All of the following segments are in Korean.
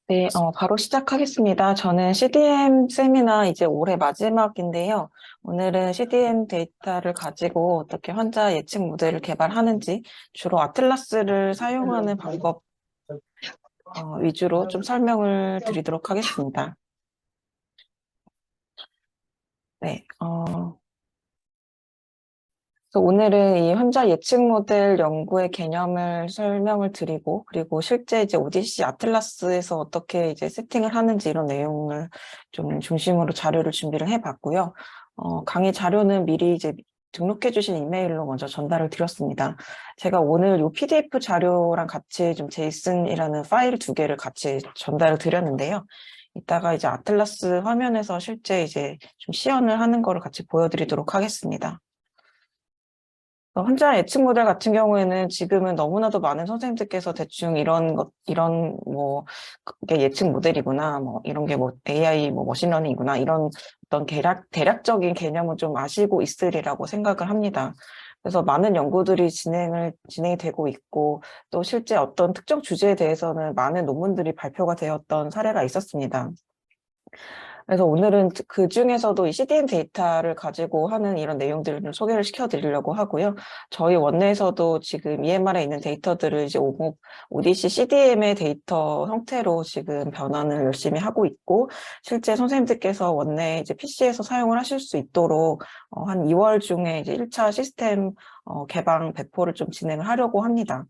네, 바로 시작하겠습니다. 저는 CDM 세미나 이제 올해 마지막인데요. 오늘은 CDM 데이터를 가지고 어떻게 환자 예측 모델을 개발하는지, 주로 아틀라스를 사용하는 방법 위주로 좀 설명을 드리도록 하겠습니다. 네, 그래서 오늘은 이 환자 예측 모델 연구의 개념을 설명을 드리고, 그리고 실제 이제 오디시 아틀라스에서 어떻게 이제 세팅을 하는지 이런 내용을 좀 중심으로 자료를 준비를 해봤고요. 강의 자료는 미리 이제 등록해주신 이메일로 먼저 전달을 드렸습니다. 제가 오늘 이 PDF 자료랑 같이 좀 제이슨이라는 파일 두 개를 같이 전달을 드렸는데요. 이따가 이제 아틀라스 화면에서 실제 이제 좀 시연을 하는 거를 같이 보여드리도록 하겠습니다. 환자 예측 모델 같은 경우에는 지금은 너무나도 많은 선생님들께서 대충 이런 뭐, 그게 예측 모델이구나, 뭐, 이런 게 뭐, AI, 뭐, 머신러닝이구나, 이런 어떤 대략적인 개념은 좀 아시고 있으리라고 생각을 합니다. 그래서 많은 연구들이 진행이 되고 있고, 또 실제 어떤 특정 주제에 대해서는 많은 논문들이 발표가 되었던 사례가 있었습니다. 그래서 오늘은 그 중에서도 이 CDM 데이터를 가지고 하는 이런 내용들을 좀 소개를 시켜드리려고 하고요. 저희 원내에서도 지금 EMR에 있는 데이터들을 이제 ODC CDM의 데이터 형태로 지금 변환을 열심히 하고 있고, 실제 선생님들께서 원내 이제 PC에서 사용을 하실 수 있도록 한 2월 중에 이제 1차 시스템 개방 배포를 좀 진행을 하려고 합니다.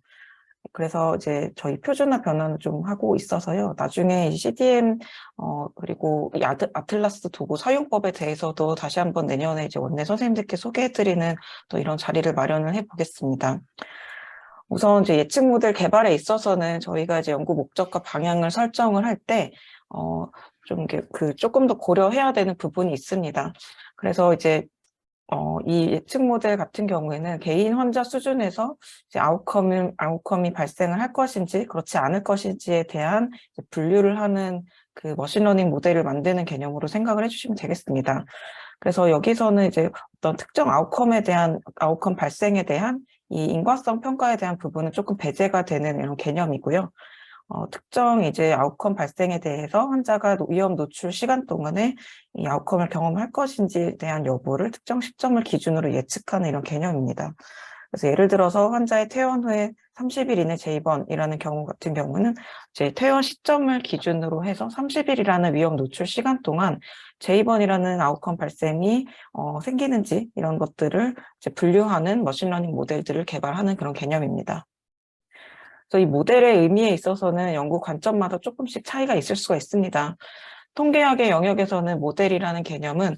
그래서 이제 저희 표준화 변환을 좀 하고 있어서요. 나중에 CDM, 그리고 이 아틀라스 도구 사용법에 대해서도 다시 한번 내년에 이제 원내 선생님들께 소개해드리는 또 이런 자리를 마련을 해보겠습니다. 우선 이제 예측 모델 개발에 있어서는 저희가 이제 연구 목적과 방향을 설정을 할 때, 좀 조금 더 고려해야 되는 부분이 있습니다. 그래서 이제 이 예측 모델 같은 경우에는 개인 환자 수준에서 이제 아웃컴이 발생을 할 것인지 그렇지 않을 것인지에 대한 이제 분류를 하는 그 머신러닝 모델을 만드는 개념으로 생각을 해주시면 되겠습니다. 그래서 여기서는 이제 어떤 특정 아웃컴 발생에 대한 이 인과성 평가에 대한 부분은 조금 배제가 되는 이런 개념이고요. 특정 이제 아웃컴 발생에 대해서 환자가 위험 노출 시간 동안에 이 아웃컴을 경험할 것인지에 대한 여부를 특정 시점을 기준으로 예측하는 이런 개념입니다. 그래서 예를 들어서 환자의 퇴원 후에 30일 이내 재입원이라는 경우 같은 경우는 이제 퇴원 시점을 기준으로 해서 30일이라는 위험 노출 시간 동안 재입원이라는 아웃컴 발생이 생기는지 이런 것들을 이제 분류하는 머신러닝 모델들을 개발하는 그런 개념입니다. 그래서 이 모델의 의미에 있어서는 연구 관점마다 조금씩 차이가 있을 수가 있습니다. 통계학의 영역에서는 모델이라는 개념은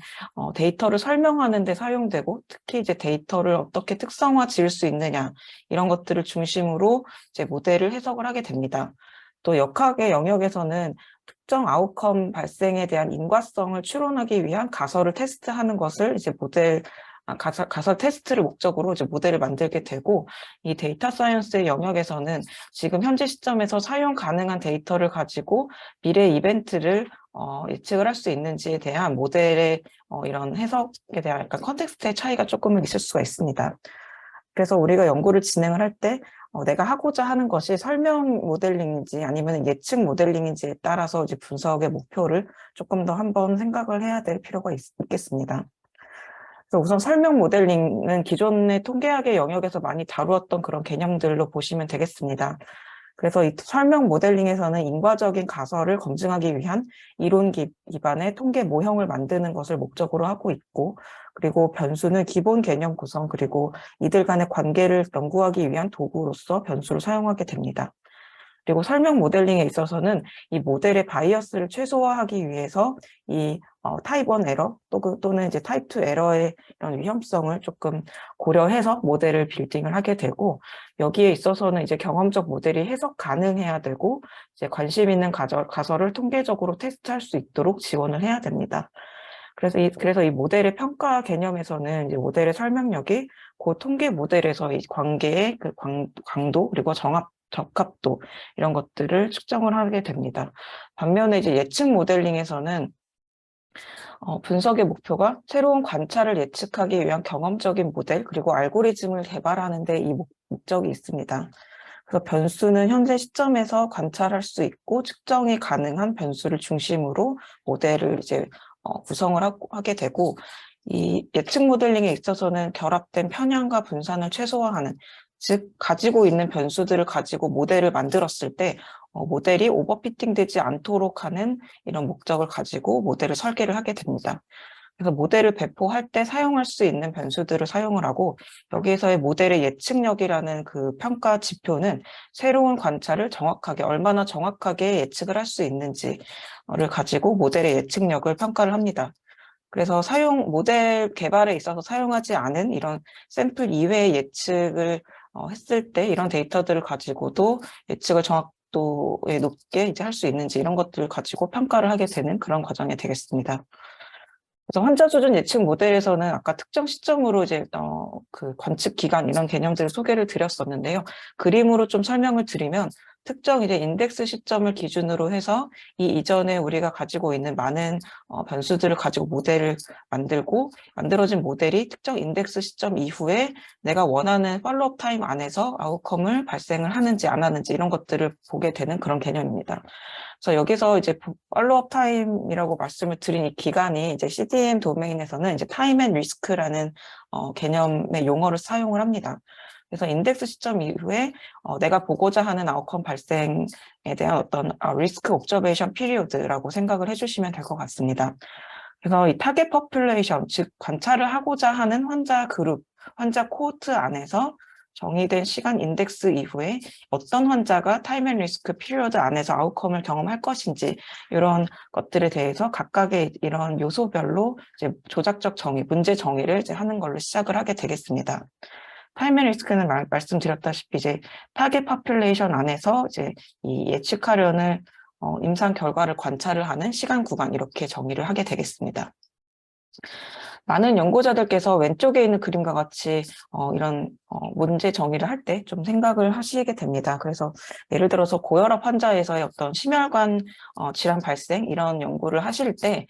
데이터를 설명하는 데 사용되고 특히 이제 데이터를 어떻게 특성화 지을 수 있느냐 이런 것들을 중심으로 이제 모델을 해석을 하게 됩니다. 또 역학의 영역에서는 특정 아웃컴 발생에 대한 인과성을 추론하기 위한 가설을 테스트하는 것을 이제 가설 테스트를 목적으로 이제 모델을 만들게 되고, 이 데이터 사이언스의 영역에서는 지금 현재 시점에서 사용 가능한 데이터를 가지고 미래 이벤트를 예측을 할 수 있는지에 대한 모델의 이런 해석에 대한 약간 컨텍스트의 차이가 조금은 있을 수가 있습니다. 그래서 우리가 연구를 진행을 할 때 내가 하고자 하는 것이 설명 모델링인지 아니면 예측 모델링인지에 따라서 이제 분석의 목표를 조금 더 한번 생각을 해야 될 필요가 있겠습니다. 그래서 우선 설명 모델링은 기존의 통계학의 영역에서 많이 다루었던 그런 개념들로 보시면 되겠습니다. 그래서 이 설명 모델링에서는 인과적인 가설을 검증하기 위한 이론 기반의 통계 모형을 만드는 것을 목적으로 하고 있고, 그리고 변수는 기본 개념 구성, 그리고 이들 간의 관계를 연구하기 위한 도구로서 변수를 사용하게 됩니다. 그리고 설명 모델링에 있어서는 이 모델의 바이어스를 최소화하기 위해서 이 타입 1 에러 또는 이제 타입 2 에러의 이런 위험성을 조금 고려해서 모델을 빌딩을 하게 되고, 여기에 있어서는 이제 경험적 모델이 해석 가능해야 되고 이제 관심 있는 가설을 통계적으로 테스트할 수 있도록 지원을 해야 됩니다. 그래서 이 모델의 평가 개념에서는 이제 모델의 설명력이 그 통계 모델에서 이 관계의 그 강도 그리고 적합도 이런 것들을 측정을 하게 됩니다. 반면에 이제 예측 모델링에서는 분석의 목표가 새로운 관찰을 예측하기 위한 경험적인 모델 그리고 알고리즘을 개발하는 데 이 목적이 있습니다. 그래서 변수는 현재 시점에서 관찰할 수 있고 측정이 가능한 변수를 중심으로 모델을 이제 구성을 하게 되고, 이 예측 모델링에 있어서는 결합된 편향과 분산을 최소화하는, 즉 가지고 있는 변수들을 가지고 모델을 만들었을 때 모델이 오버피팅 되지 않도록 하는 이런 목적을 가지고 모델을 설계를 하게 됩니다. 그래서 모델을 배포할 때 사용할 수 있는 변수들을 사용을 하고, 여기에서의 모델의 예측력이라는 그 평가 지표는 새로운 관찰을 정확하게, 얼마나 정확하게 예측을 할 수 있는지를 가지고 모델의 예측력을 평가를 합니다. 그래서 모델 개발에 있어서 사용하지 않은 이런 샘플 이외의 예측을 했을 때 이런 데이터들을 가지고도 예측을 정확도에 높게 이제 할 수 있는지 이런 것들을 가지고 평가를 하게 되는 그런 과정이 되겠습니다. 그래서 환자 수준 예측 모델에서는 아까 특정 시점으로 이제 그 관측 기간 이런 개념들을 소개를 드렸었는데요. 그림으로 좀 설명을 드리면, 특정 이제 인덱스 시점을 기준으로 해서 이 이전에 우리가 가지고 있는 많은 변수들을 가지고 모델을 만들어진 모델이 특정 인덱스 시점 이후에 내가 원하는 팔로업 타임 안에서 아웃컴을 발생을 하는지 안 하는지 이런 것들을 보게 되는 그런 개념입니다. 그래서 여기서 이제 팔로업 타임이라고 말씀을 드린 이 기간이 이제 CDM 도메인에서는 이제 타임 앤 리스크라는 개념의 용어를 사용을 합니다. 그래서 인덱스 시점 이후에 내가 보고자 하는 아웃컴 발생에 대한 어떤 리스크 옵저베이션 피리오드라고 생각을 해주시면 될 것 같습니다. 그래서 이 타겟 퍼퓰레이션, 즉 관찰을 하고자 하는 환자 그룹, 환자 코호트 안에서 정의된 시간 인덱스 이후에 어떤 환자가 타임 앤 리스크 피리어드 안에서 아웃컴을 경험할 것인지, 이런 것들에 대해서 각각의 이런 요소별로 이제 조작적 정의, 문제 정의를 이제 하는 걸로 시작을 하게 되겠습니다. 타임 앤 리스크는 말씀드렸다시피 이제 타겟 퍼퓰레이션 안에서 이제 이 예측하려는 임상 결과를 관찰을 하는 시간 구간, 이렇게 정의를 하게 되겠습니다. 많은 연구자들께서 왼쪽에 있는 그림과 같이 이런 문제 정의를 할 때 좀 생각을 하시게 됩니다. 그래서 예를 들어서 고혈압 환자에서의 어떤 심혈관 질환 발생 이런 연구를 하실 때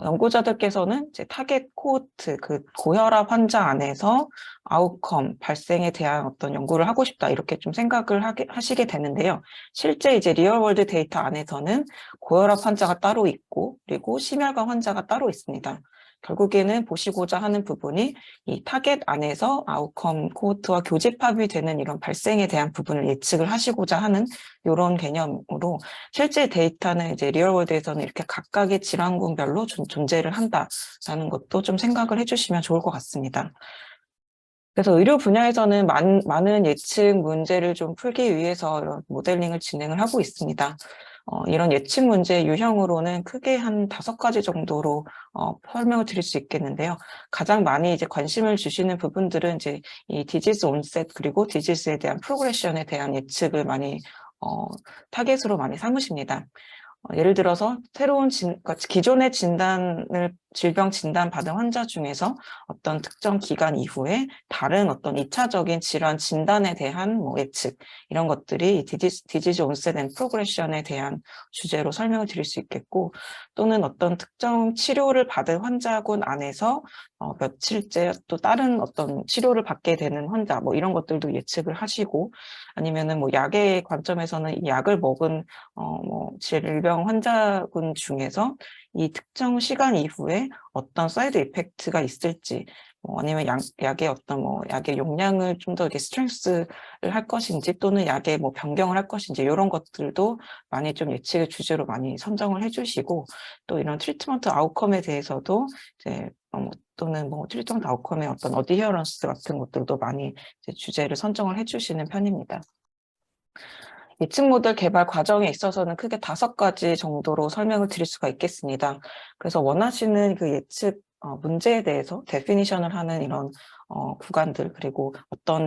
연구자들께서는 이제 타겟 코호트, 그 고혈압 환자 안에서 아웃컴 발생에 대한 어떤 연구를 하고 싶다, 이렇게 좀 생각을 하시게 되는데요. 실제 이제 리얼월드 데이터 안에서는 고혈압 환자가 따로 있고, 그리고 심혈관 환자가 따로 있습니다. 결국에는 보시고자 하는 부분이 이 타겟 안에서 아웃컴 코호트와 교집합이 되는 이런 발생에 대한 부분을 예측을 하시고자 하는 이런 개념으로, 실제 데이터는 이제 리얼월드에서는 이렇게 각각의 질환군별로 존재를 한다라는 것도 좀 생각을 해주시면 좋을 것 같습니다. 그래서 의료 분야에서는 많은 예측 문제를 좀 풀기 위해서 이런 모델링을 진행을 하고 있습니다. 이런 예측 문제 유형으로는 크게 한 5가지 정도로 설명을 드릴 수 있겠는데요. 가장 많이 이제 관심을 주시는 부분들은 이제 이 디지즈 온셋, 그리고 디지즈에 대한 프로그레션에 대한 예측을 많이 타겟으로 많이 삼으십니다. 예를 들어서 그러니까 기존의 질병 진단 받은 환자 중에서 어떤 특정 기간 이후에 다른 어떤 2차적인 질환 진단에 대한 예측, 이런 것들이 디지즈 온셋 앤 프로그레션에 대한 주제로 설명을 드릴 수 있겠고, 또는 어떤 특정 치료를 받은 환자군 안에서 며칠째 또 다른 어떤 치료를 받게 되는 환자, 이런 것들도 예측을 하시고, 아니면은 약의 관점에서는 이 약을 먹은 질병 환자군 중에서 이 특정 시간 이후에 어떤 사이드 이펙트가 있을지, 아니면 약의 어떤 약의 용량을 좀 더 이렇게 스트렝스를 할 것인지, 또는 약의 변경을 할 것인지, 이런 것들도 많이 좀 예측의 주제로 많이 선정을 해주시고, 또 이런 트리트먼트 아웃컴에 대해서도 이제 또는 트리트먼트 아웃컴의 어떤 어디헤어런스 같은 것들도 많이 이제 주제를 선정을 해주시는 편입니다. 예측 모델 개발 과정에 있어서는 크게 5가지 정도로 설명을 드릴 수가 있겠습니다. 그래서 원하시는 그 예측 문제에 대해서 데피니션을 하는 이런 구간들, 그리고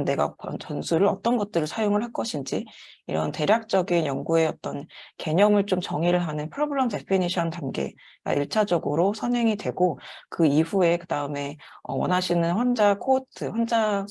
내가 전술을 어떤 것들을 사용을 할 것인지, 이런 대략적인 연구의 어떤 개념을 좀 정의를 하는 프로블럼 데피니션 단계가 1차적으로 선행이 되고, 그 이후에 그 다음에 원하시는 환자 코호트, 환자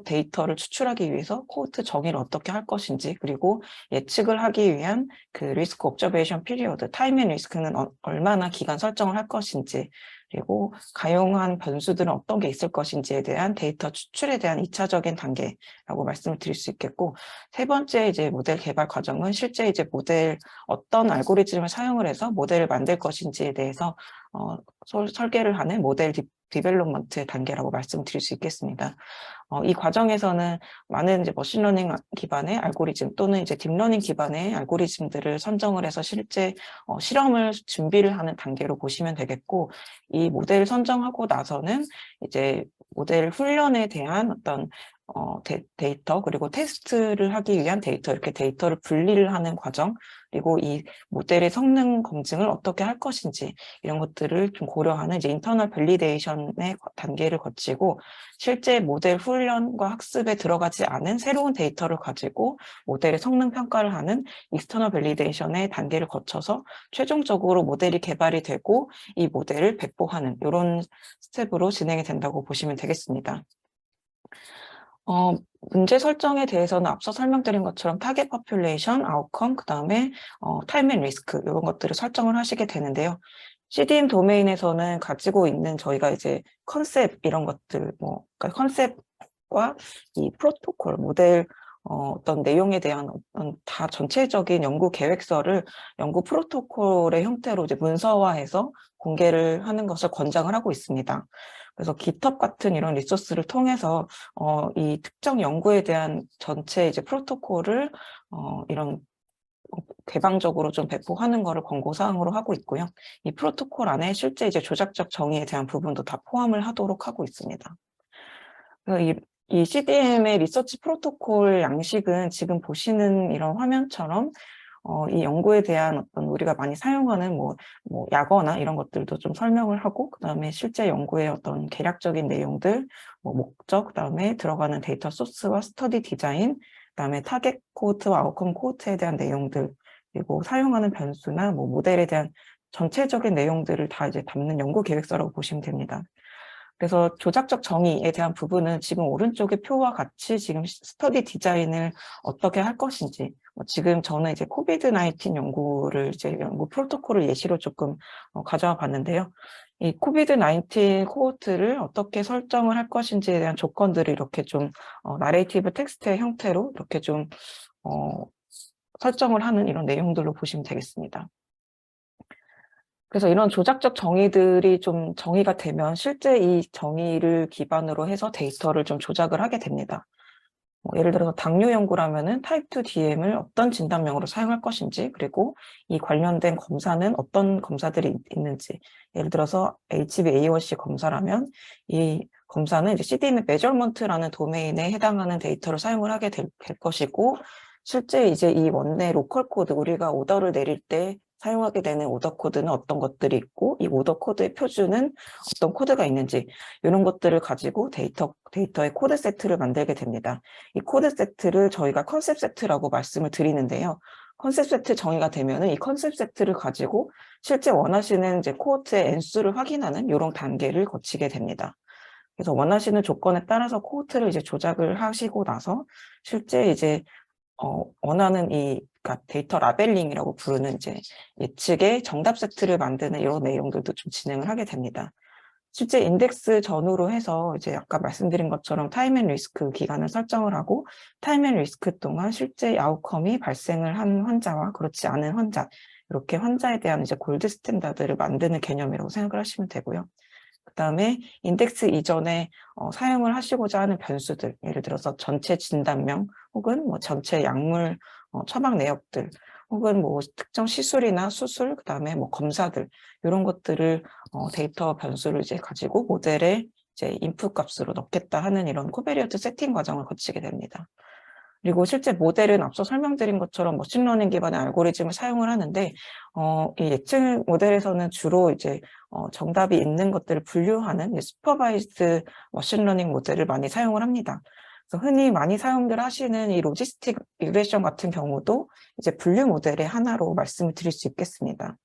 데이터를 추출하기 위해서 코호트 정의를 어떻게 할 것인지, 그리고 예측을 하기 위한 그 리스크 옵저베이션 피리어드, 타임 앤 리스크는 얼마나 기간 설정을 할 것인지, 그리고 가용한 변수들은 어떤 게 있을 것인지에 대한 데이터 추출에 대한 2차적인 단계라고 말씀을 드릴 수 있겠고, 세 번째 이제 모델 개발 과정은 실제 이제 어떤 알고리즘을 사용을 해서 모델을 만들 것인지에 대해서 설계를 하는 모델 디벨롭먼트 단계라고 말씀드릴 수 있겠습니다. 이 과정에서는 많은 이제 머신러닝 기반의 알고리즘 또는 이제 딥러닝 기반의 알고리즘들을 선정을 해서 실제 실험을 준비를 하는 단계로 보시면 되겠고, 이 모델을 선정하고 나서는 이제 모델 훈련에 대한 어떤 데이터 그리고 테스트를 하기 위한 데이터, 이렇게 데이터를 분리를 하는 과정, 그리고 이 모델의 성능 검증을 어떻게 할 것인지 이런 것들을 좀 고려하는 이제 인터널 밸리데이션의 단계를 거치고, 실제 모델 훈련과 학습에 들어가지 않은 새로운 데이터를 가지고 모델의 성능 평가를 하는 익스터널 밸리데이션의 단계를 거쳐서 최종적으로 모델이 개발이 되고 이 모델을 배포하는 이런 스텝으로 진행이 된다고 보시면 되겠습니다. 문제 설정에 대해서는 앞서 설명드린 것처럼 타겟 퍼퓰레이션, 아웃컴, 그 다음에 타임 앤 리스크 이런 것들을 설정을 하시게 되는데요. CDM 도메인에서는 가지고 있는 저희가 이제 컨셉 이런 것들, 그러니까 컨셉과 이 프로토콜, 모델 어떤 내용에 대한 어떤 다 전체적인 연구 계획서를 연구 프로토콜의 형태로 이제 문서화해서 공개를 하는 것을 권장을 하고 있습니다. 그래서 GitHub 같은 이런 리소스를 통해서 이 특정 연구에 대한 전체 이제 프로토콜을 이런 개방적으로 좀 배포하는 것을 권고사항으로 하고 있고요. 이 프로토콜 안에 실제 이제 조작적 정의에 대한 부분도 다 포함을 하도록 하고 있습니다. 그래서 이 CDM의 리서치 프로토콜 양식은 지금 보시는 이런 화면처럼 이 연구에 대한 어떤 우리가 많이 사용하는 뭐 약어나 이런 것들도 좀 설명을 하고, 그 다음에 실제 연구의 어떤 개략적인 내용들, 목적, 그 다음에 들어가는 데이터 소스와 스터디 디자인, 그 다음에 타겟 코호트와 아웃컴 코호트에 대한 내용들, 그리고 사용하는 변수나 모델에 대한 전체적인 내용들을 다 이제 담는 연구 계획서라고 보시면 됩니다. 그래서 조작적 정의에 대한 부분은 지금 오른쪽의 표와 같이 지금 스터디 디자인을 어떻게 할 것인지, 지금 저는 이제 코비드-19 연구를 이제 연구 프로토콜을 예시로 조금 가져와 봤는데요. 이 코비드-19 코호트를 어떻게 설정을 할 것인지에 대한 조건들을 이렇게 좀 나레이티브 텍스트의 형태로 이렇게 좀 설정을 하는 이런 내용들로 보시면 되겠습니다. 그래서 이런 조작적 정의들이 좀 정의가 되면 실제 이 정의를 기반으로 해서 데이터를 좀 조작을 하게 됩니다. 예를 들어서 당뇨 연구라면은 타입 2 DM을 어떤 진단명으로 사용할 것인지, 그리고 이 관련된 검사는 어떤 검사들이 있는지, 예를 들어서 HbA1c 검사라면 이 검사는 이제 CDM의 메저먼트라는 도메인에 해당하는 데이터를 사용을 하게 될 것이고, 실제 이제 이 원내 로컬 코드, 우리가 오더를 내릴 때 사용하게 되는 오더 코드는 어떤 것들이 있고, 이 오더 코드의 표준은 어떤 코드가 있는지, 이런 것들을 가지고 데이터의 코드 세트를 만들게 됩니다. 이 코드 세트를 저희가 컨셉 세트라고 말씀을 드리는데요. 컨셉 세트 정의가 되면은 이 컨셉 세트를 가지고 실제 원하시는 이제 코호트의 N수를 확인하는 이런 단계를 거치게 됩니다. 그래서 원하시는 조건에 따라서 코호트를 이제 조작을 하시고 나서 실제 이제 원하는 그러니까 데이터 라벨링이라고 부르는 이제 예측의 정답 세트를 만드는 이런 내용들도 좀 진행을 하게 됩니다. 실제 인덱스 전후로 해서 이제 아까 말씀드린 것처럼 타임 앤 리스크 기간을 설정을 하고, 타임 앤 리스크 동안 실제 아웃컴이 발생을 한 환자와 그렇지 않은 환자, 이렇게 환자에 대한 이제 골드 스탠다드를 만드는 개념이라고 생각을 하시면 되고요. 그 다음에 인덱스 이전에 사용을 하시고자 하는 변수들, 예를 들어서 전체 진단명 혹은 전체 약물 처방 내역들, 혹은 특정 시술이나 수술, 그 다음에 검사들, 이런 것들을 데이터 변수를 이제 가지고 모델에 이제 인풋 값으로 넣겠다 하는 이런 코베리어트 세팅 과정을 거치게 됩니다. 그리고 실제 모델은 앞서 설명드린 것처럼 머신러닝 기반의 알고리즘을 사용을 하는데, 이 예측 모델에서는 주로 이제 정답이 있는 것들을 분류하는 슈퍼바이즈드 머신러닝 모델을 많이 사용을 합니다. 그래서 흔히 많이 사용들 하시는 이 로지스틱 리그레션 같은 경우도 이제 분류 모델의 하나로 말씀을 드릴 수 있겠습니다.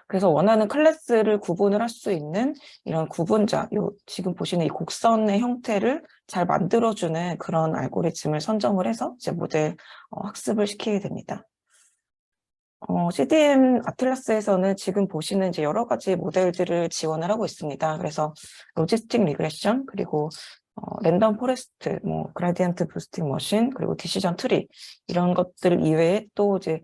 그래서 원하는 클래스를 구분을 할 수 있는 이런 구분자, 지금 보시는 이 곡선의 형태를 잘 만들어주는 그런 알고리즘을 선정을 해서 이제 모델 학습을 시키게 됩니다. CDM 아틀라스에서는 지금 보시는 이제 여러 가지 모델들을 지원을 하고 있습니다. 그래서 로지스틱 리그레션, 그리고 랜덤 포레스트, 뭐 그라디언트 부스팅 머신, 그리고 디시전 트리 이런 것들 이외에 또 이제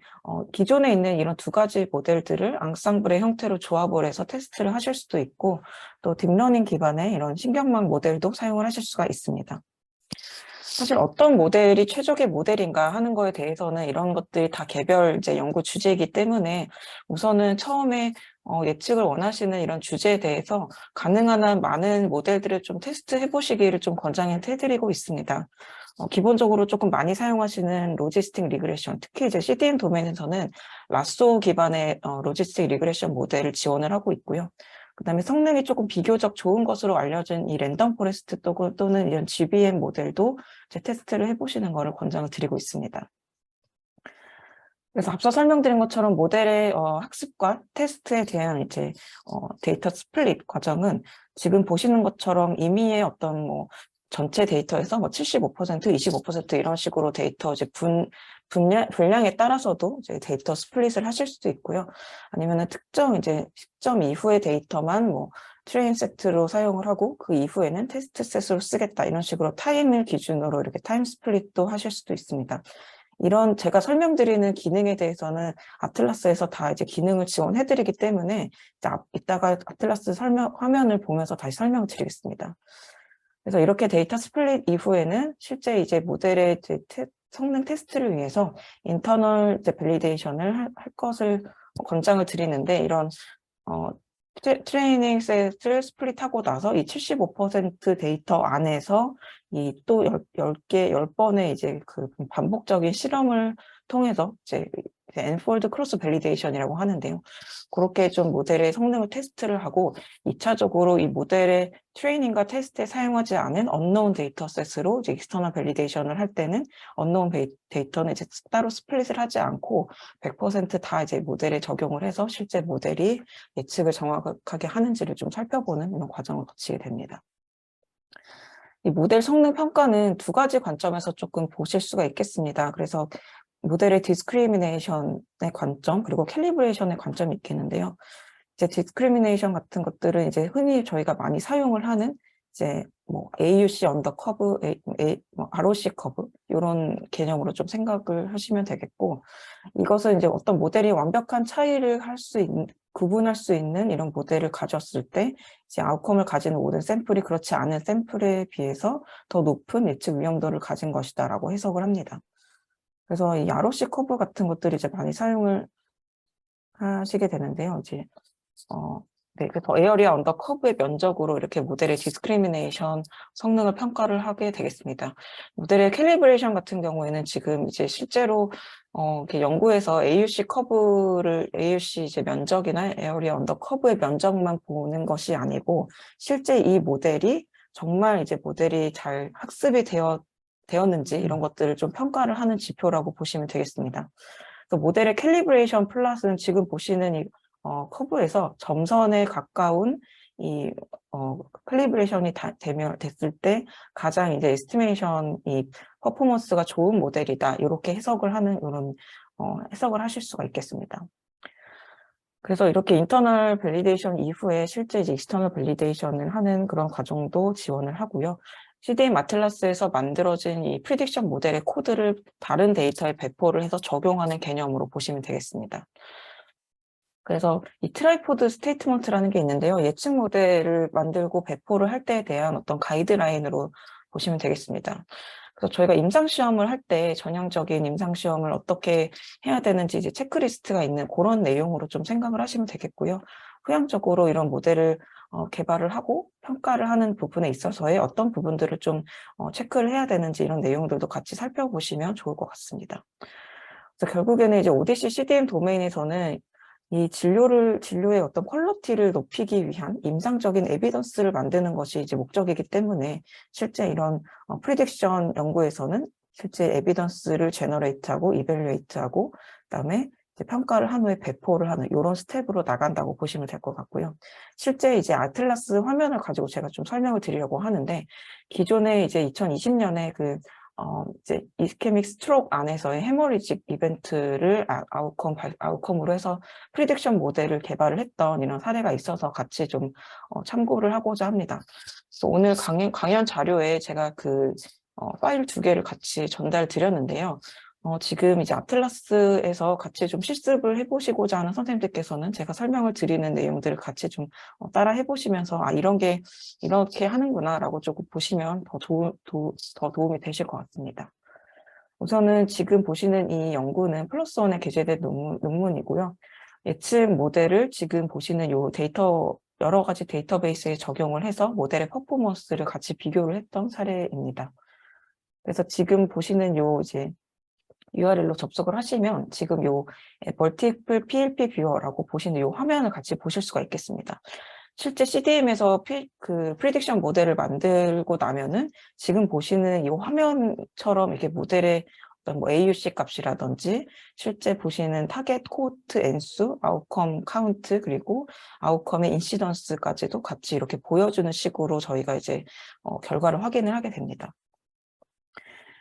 기존에 있는 이런 두 가지 모델들을 앙상블의 형태로 조합을 해서 테스트를 하실 수도 있고, 또 딥러닝 기반의 이런 신경망 모델도 사용을 하실 수가 있습니다. 사실 어떤 모델이 최적의 모델인가 하는 거에 대해서는 이런 것들이 다 개별 이제 연구 주제이기 때문에 우선은 처음에 예측을 원하시는 이런 주제에 대해서 가능한 한 많은 모델들을 좀 테스트해 보시기를 좀 권장해드리고 있습니다. 기본적으로 조금 많이 사용하시는 로지스틱 리그레션, 특히 이제 CDM 도메인에서는 라쏘 기반의 로지스틱 리그레션 모델을 지원을 하고 있고요. 그다음에 성능이 조금 비교적 좋은 것으로 알려진 이 랜덤 포레스트 또는 이런 GBM 모델도 이제 테스트를 해보시는 것을 권장을 드리고 있습니다. 그래서 앞서 설명드린 것처럼 모델의 학습과 테스트에 대한 이제 데이터 스플릿 과정은 지금 보시는 것처럼 임의의 어떤 뭐 전체 데이터에서 뭐 75%, 25% 이런 식으로 데이터 이제 분량에 따라서도 이제 데이터 스플릿을 하실 수도 있고요. 아니면은 특정 이제 시점 이후의 데이터만 뭐 트레인 세트로 사용을 하고 그 이후에는 테스트 셋으로 쓰겠다 이런 식으로 타임을 기준으로 이렇게 타임 스플릿도 하실 수도 있습니다. 이런 제가 설명드리는 기능에 대해서는 아틀라스에서 다 이제 기능을 지원해드리기 때문에 이따가 아틀라스 화면을 보면서 다시 설명드리겠습니다. 그래서 이렇게 데이터 스플릿 이후에는 실제 이제 모델의 이제 성능 테스트를 위해서 인터널 밸리데이션을 할 것을 권장을 드리는데 이런 트레이닝 셋을 스플릿하고 나서 이 75% 데이터 안에서 이 또 10번의 이제 그 반복적인 실험을 통해서 이제 엔폴드 크로스 밸리데이션이라고 하는데요. 그렇게 좀 모델의 성능을 테스트를 하고 2차적으로 이 모델의 트레이닝과 테스트에 사용하지 않은 언노운 데이터셋으로 이제 익스터널 밸리데이션을 할 때는 언노운 데이터는 이제 따로 스플릿을 하지 않고 100%다 이제 모델에 적용을 해서 실제 모델이 예측을 정확하게 하는지를 좀 살펴보는 이런 과정을 거치게 됩니다. 이 모델 성능 평가는 두 가지 관점에서 조금 보실 수가 있겠습니다. 그래서 모델의 디스크리미네이션의 관점, 그리고 캘리브레이션의 관점이 있겠는데요. 이제 디스크리미네이션 같은 것들은 이제 흔히 저희가 많이 사용을 하는 이제 뭐 AUC 언더 커브, 뭐 ROC 커브 이런 개념으로 좀 생각을 하시면 되겠고, 이것은 이제 어떤 모델이 완벽한 차이를 구분할 수 있는 이런 모델을 가졌을 때 이제 아웃컴을 가지는 모든 샘플이 그렇지 않은 샘플에 비해서 더 높은 예측 위험도를 가진 것이다라고 해석을 합니다. 그래서 이 ROC 커브 같은 것들이 이제 많이 사용을 하시게 되는데요. 이제 네, 그래서 에어리어 언더 커브의 면적으로 이렇게 모델의 디스크리미네이션 성능을 평가를 하게 되겠습니다. 모델의 캘리브레이션 같은 경우에는 지금 이제 실제로 이렇게 연구에서 AUC 이제 면적이나 에어리어 언더 커브의 면적만 보는 것이 아니고 실제 이 모델이 정말 이제 모델이 잘 학습이 되었는지 이런 것들을 좀 평가를 하는 지표라고 보시면 되겠습니다. 그래서 모델의 캘리브레이션 플러스는 지금 보시는 이 커브에서 점선에 가까운 이 캘리브레이션이 됐을 때 가장 이제 에스티메이션 이 퍼포먼스가 좋은 모델이다. 이렇게 해석을 하는 이런 해석을 하실 수가 있겠습니다. 그래서 이렇게 인터널 밸리데이션 이후에 실제 이제 익스터널 밸리데이션을 하는 그런 과정도 지원을 하고요. CDM 아틀라스에서 만들어진 이 프리딕션 모델의 코드를 다른 데이터에 배포를 해서 적용하는 개념으로 보시면 되겠습니다. 그래서 이 트라이포드 스테이트먼트라는 게 있는데요. 예측 모델을 만들고 배포를 할 때에 대한 어떤 가이드라인으로 보시면 되겠습니다. 그래서 저희가 임상시험을 할 때 전형적인 임상시험을 어떻게 해야 되는지 이제 체크리스트가 있는 그런 내용으로 좀 생각을 하시면 되겠고요. 후향적으로 이런 모델을 개발을 하고 평가를 하는 부분에 있어서의 어떤 부분들을 좀 체크를 해야 되는지 이런 내용들도 같이 살펴보시면 좋을 것 같습니다. 그래서 결국에는 이제 ODC CDM 도메인에서는 이 진료의 어떤 퀄리티를 높이기 위한 임상적인 에비던스를 만드는 것이 이제 목적이기 때문에 실제 이런 프리딕션 연구에서는 실제 에비던스를 제너레이트하고 이밸류에이트하고 그다음에 이제 평가를 한 후에 배포를 하는 이런 스텝으로 나간다고 보시면 될 것 같고요. 실제 이제 아틀라스 화면을 가지고 제가 좀 설명을 드리려고 하는데 기존에 이제 2020년에 그 이제 이스케믹 스트로크 안에서의 해머리직 이벤트를 아웃컴으로 해서 프리딕션 모델을 개발을 했던 이런 사례가 있어서 같이 좀 참고를 하고자 합니다. 그래서 오늘 강연 자료에 제가 그 파일 2개를 같이 전달 드렸는데요. 지금 이제 아틀라스에서 같이 좀 실습을 해보시고자 하는 선생님들께서는 제가 설명을 드리는 내용들을 같이 좀 따라 해보시면서 이런 게 이렇게 하는구나라고 조금 보시면 더 도움이 되실 것 같습니다. 우선은 지금 보시는 이 연구는 플러스원에 게재된 논문이고요. 예측 모델을 지금 보시는 요 여러 가지 데이터베이스에 적용을 해서 모델의 퍼포먼스를 같이 비교를 했던 사례입니다. 그래서 지금 보시는 요 이제 URL로 접속을 하시면 지금 요 멀티플 PLP 뷰어라고 보시는 요 화면을 같이 보실 수가 있겠습니다. 실제 CDM에서 그 프리딕션 모델을 만들고 나면은 지금 보시는 이 화면처럼 이렇게 모델의 어떤 뭐 AUC 값이라든지 실제 보시는 타겟 코호트 N수, 아웃컴 카운트, 그리고 아웃컴의 인시던스까지도 같이 이렇게 보여주는 식으로 저희가 이제 결과를 확인을 하게 됩니다.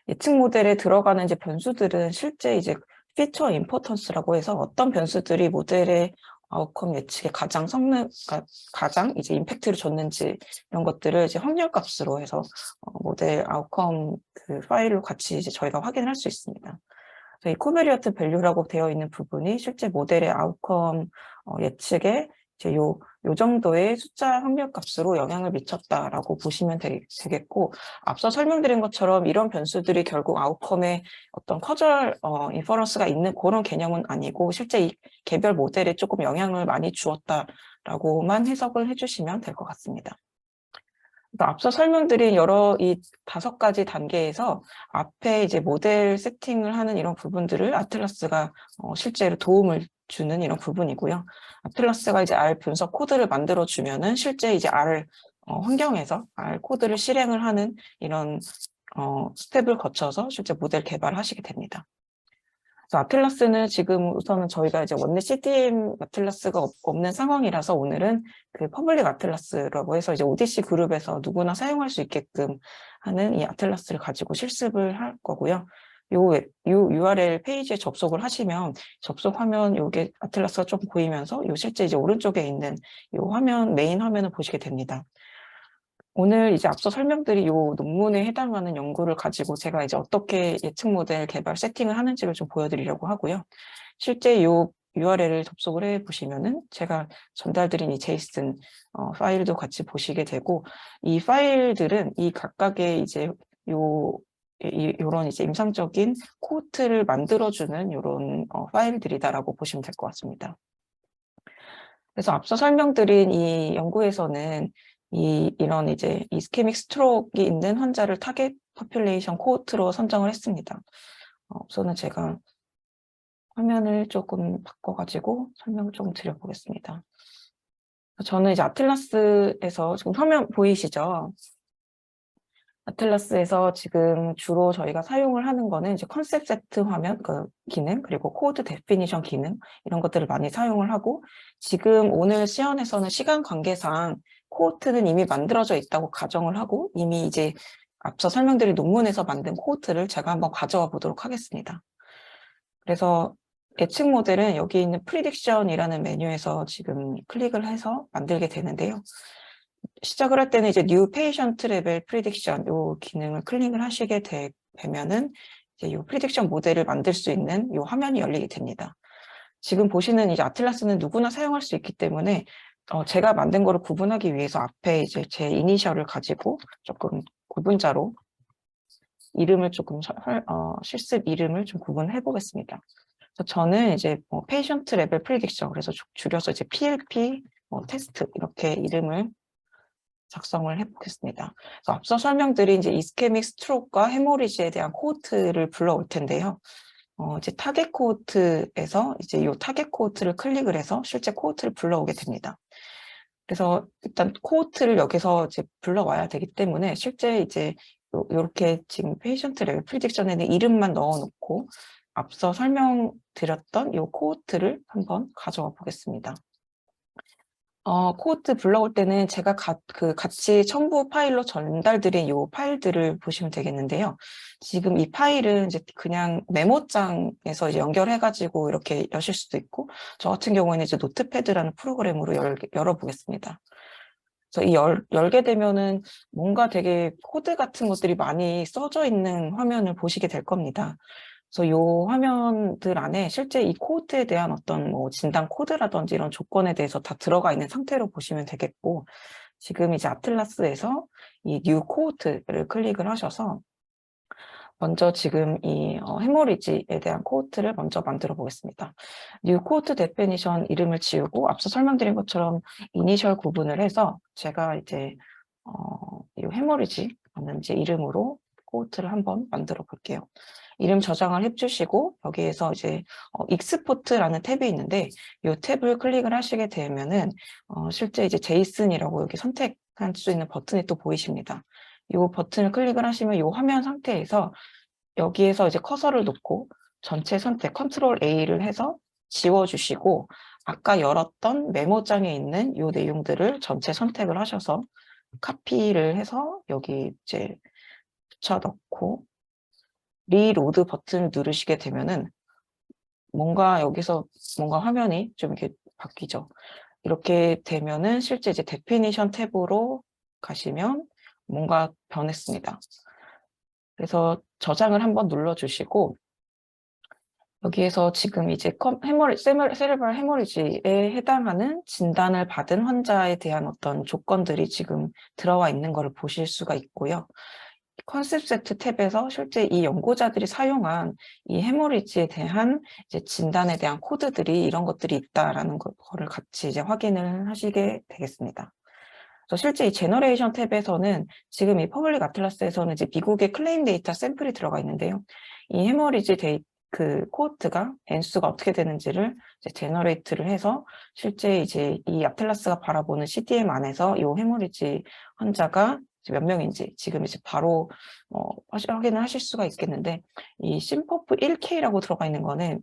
예측 모델에 들어가는 이제 변수들은 실제 이제 피처 임포턴스라고 해서 어떤 변수들이 모델의 아웃컴 예측에 가장 이제 임팩트를 줬는지 이런 것들을 이제 확률값으로 해서 모델 아웃컴 그 파일로 같이 이제 저희가 확인을 할 수 있습니다. 이 코베리어트 밸류라고 되어 있는 부분이 실제 모델의 아웃컴 예측에 이제 요 정도의 숫자 확률값으로 영향을 미쳤다라고 보시면 되겠고, 앞서 설명드린 것처럼 이런 변수들이 결국 아웃컴에 어떤 커절 인퍼런스가 있는 그런 개념은 아니고 실제 이 개별 모델에 조금 영향을 많이 주었다라고만 해석을 해주시면 될 것 같습니다. 앞서 설명드린 이 5가지 단계에서 앞에 이제 모델 세팅을 하는 이런 부분들을 아틀라스가 실제로 도움을 주는 이런 부분이고요. 아틀라스가 이제 R 분석 코드를 만들어 주면은 실제 이제 R 환경에서 R 코드를 실행을 하는 이런 스텝을 거쳐서 실제 모델 개발을 하시게 됩니다. 그래서 아틀라스는 지금 우선은 저희가 이제 원래 CDM 아틀라스가 없는 상황이라서 오늘은 그 퍼블릭 아틀라스라고 해서 이제 ODC 그룹에서 누구나 사용할 수 있게끔 하는 이 아틀라스를 가지고 실습을 할 거고요. 요 URL 페이지에 접속을 하시면 접속 화면 요게 아틀라스가 좀 보이면서 요 실제 이제 오른쪽에 있는 요 화면 메인 화면을 보시게 됩니다. 오늘 이제 앞서 설명드린 이 논문에 해당하는 연구를 가지고 제가 이제 어떻게 예측 모델 개발 세팅을 하는지를 좀 보여드리려고 하고요. 실제 이 URL을 접속을 해 보시면은 제가 전달드린 이 JSON 파일도 같이 보시게 되고, 이 파일들은 이 각각의 이제 요런 이제 임상적인 코호트를 만들어주는 요런 파일들이다라고 보시면 될 것 같습니다. 그래서 앞서 설명드린 이 연구에서는 이런 이제 이스케믹 스트로크가 있는 환자를 타겟 포퓰레이션 코호트로 선정을 했습니다. 우선은 제가 화면을 조금 바꿔가지고 설명을 좀 드려보겠습니다. 저는 이제 아틀라스에서 지금 화면 보이시죠? 아틀라스에서 지금 주로 저희가 사용을 하는 거는 이제 컨셉 세트 화면 그 기능, 그리고 코드 데피니션 기능, 이런 것들을 많이 사용을 하고, 지금 오늘 시연에서는 시간 관계상 코호트는 이미 만들어져 있다고 가정을 하고, 이미 이제 앞서 설명드린 논문에서 만든 코호트를 제가 한번 가져와 보도록 하겠습니다. 그래서 예측 모델은 여기 있는 프리딕션이라는 메뉴에서 지금 클릭을 해서 만들게 되는데요. 시작을 할 때는 이제 New Patient Level Prediction 요 기능을 클릭을 하시게 되면은 이제 요 프리딕션 모델을 만들 수 있는 요 화면이 열리게 됩니다. 지금 보시는 이제 아틀라스는 누구나 사용할 수 있기 때문에 제가 만든 거를 구분하기 위해서 앞에 이제 제 이니셜을 가지고 조금 구분자로 이름을 조금 실습 이름을 좀 구분해 보겠습니다. 그래서 저는 이제 Patient Level Prediction, 그래서 줄여서 이제 PLP 테스트 이렇게 이름을 작성을 해보겠습니다. 그래서 앞서 설명드린 이제 이스케믹 스트로크와 헤모리지에 대한 코호트를 불러올 텐데요. 이제 타겟 코호트에서 이제 이 타겟 코호트를 클릭을 해서 실제 코호트를 불러오게 됩니다. 그래서 일단 코호트를 여기서 이제 불러와야 되기 때문에 실제 이제 이렇게 지금 페이션트 레벨 프리딕션에는 이름만 넣어놓고 앞서 설명드렸던 이 코호트를 한번 가져와 보겠습니다. 코드 불러올 때는 제가 같이 첨부 파일로 전달드린 이 파일들을 보시면 되겠는데요. 지금 이 파일은 이제 그냥 메모장에서 이제 연결해가지고 이렇게 여실 수도 있고, 저 같은 경우에는 이제 노트패드라는 프로그램으로 열어보겠습니다. 그래서 열게 되면은 뭔가 되게 코드 같은 것들이 많이 써져 있는 화면을 보시게 될 겁니다. 그래서 이 화면들 안에 실제 이 코드에 대한 어떤 뭐 진단 코드라든지 이런 조건에 대해서 다 들어가 있는 상태로 보시면 되겠고, 지금 이제 아틀라스에서 이 뉴 코드를 클릭을 하셔서 먼저 지금 이 헤모리지에 대한 코트를 먼저 만들어 보겠습니다. 뉴 코트 데피니션 이름을 지우고 앞서 설명드린 것처럼 이니셜 구분을 해서 제가 이제 이 헤모리지라는 이제 이름으로 코트를 한번 만들어 볼게요. 이름 저장을 해주시고 여기에서 이제 익스포트라는 탭이 있는데 이 탭을 클릭을 하시게 되면은 실제 이제 제이슨이라고 여기 선택할 수 있는 버튼이 또 보이십니다. 이 버튼을 클릭을 하시면 이 화면 상태에서 여기에서 이제 커서를 놓고 전체 선택 컨트롤 A를 해서 지워주시고 아까 열었던 메모장에 있는 이 내용들을 전체 선택을 하셔서 카피를 해서 여기 이제 붙여넣고 리로드 버튼을 누르시게 되면은 뭔가 여기서 뭔가 화면이 좀 이렇게 바뀌죠. 이렇게 되면은 실제 이제 데피니션 탭으로 가시면 뭔가 변했습니다. 그래서 저장을 한번 눌러주시고 여기에서 지금 이제 세레브럴 헤머리지에 해당하는 진단을 받은 환자에 대한 어떤 조건들이 지금 들어와 있는 것을 보실 수가 있고요. 컨셉 세트 탭에서 실제 이 연구자들이 사용한 이 헤머리지에 대한 이제 진단에 대한 코드들이 이런 것들이 있다라는 거를 같이 이제 확인을 하시게 되겠습니다. 그래서 실제 이 제너레이션 탭에서는 지금 이 퍼블릭 아틀라스에서는 이제 미국의 클레임 데이터 샘플이 들어가 있는데요. 이 헤머리지 코호트가 N수가 어떻게 되는지를 이제 제너레이트를 해서 실제 이제 이 아틀라스가 바라보는 CDM 안에서 이 헤머리지 환자가 몇 명인지 지금 이제 바로 확인을 하실 수가 있겠는데 이 심퍼프 1K라고 들어가 있는 거는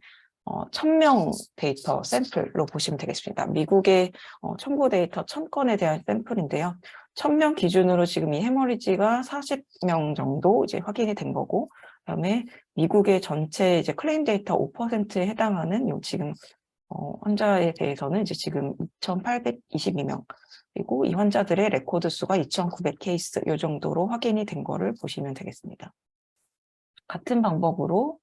1000명 데이터 샘플로 보시면 되겠습니다. 미국의 청구 데이터 1000건에 대한 샘플인데요. 1000명 기준으로 지금 이 헤머리지가 40명 정도 이제 확인이 된 거고, 그다음에 미국의 전체 이제 클레임 데이터 5%에 해당하는 요 지금 환자에 대해서는 이제 지금 2,822명 그리고 이 환자들의 레코드 수가 2,900 케이스 요 정도로 확인이 된 거를 보시면 되겠습니다. 같은 방법으로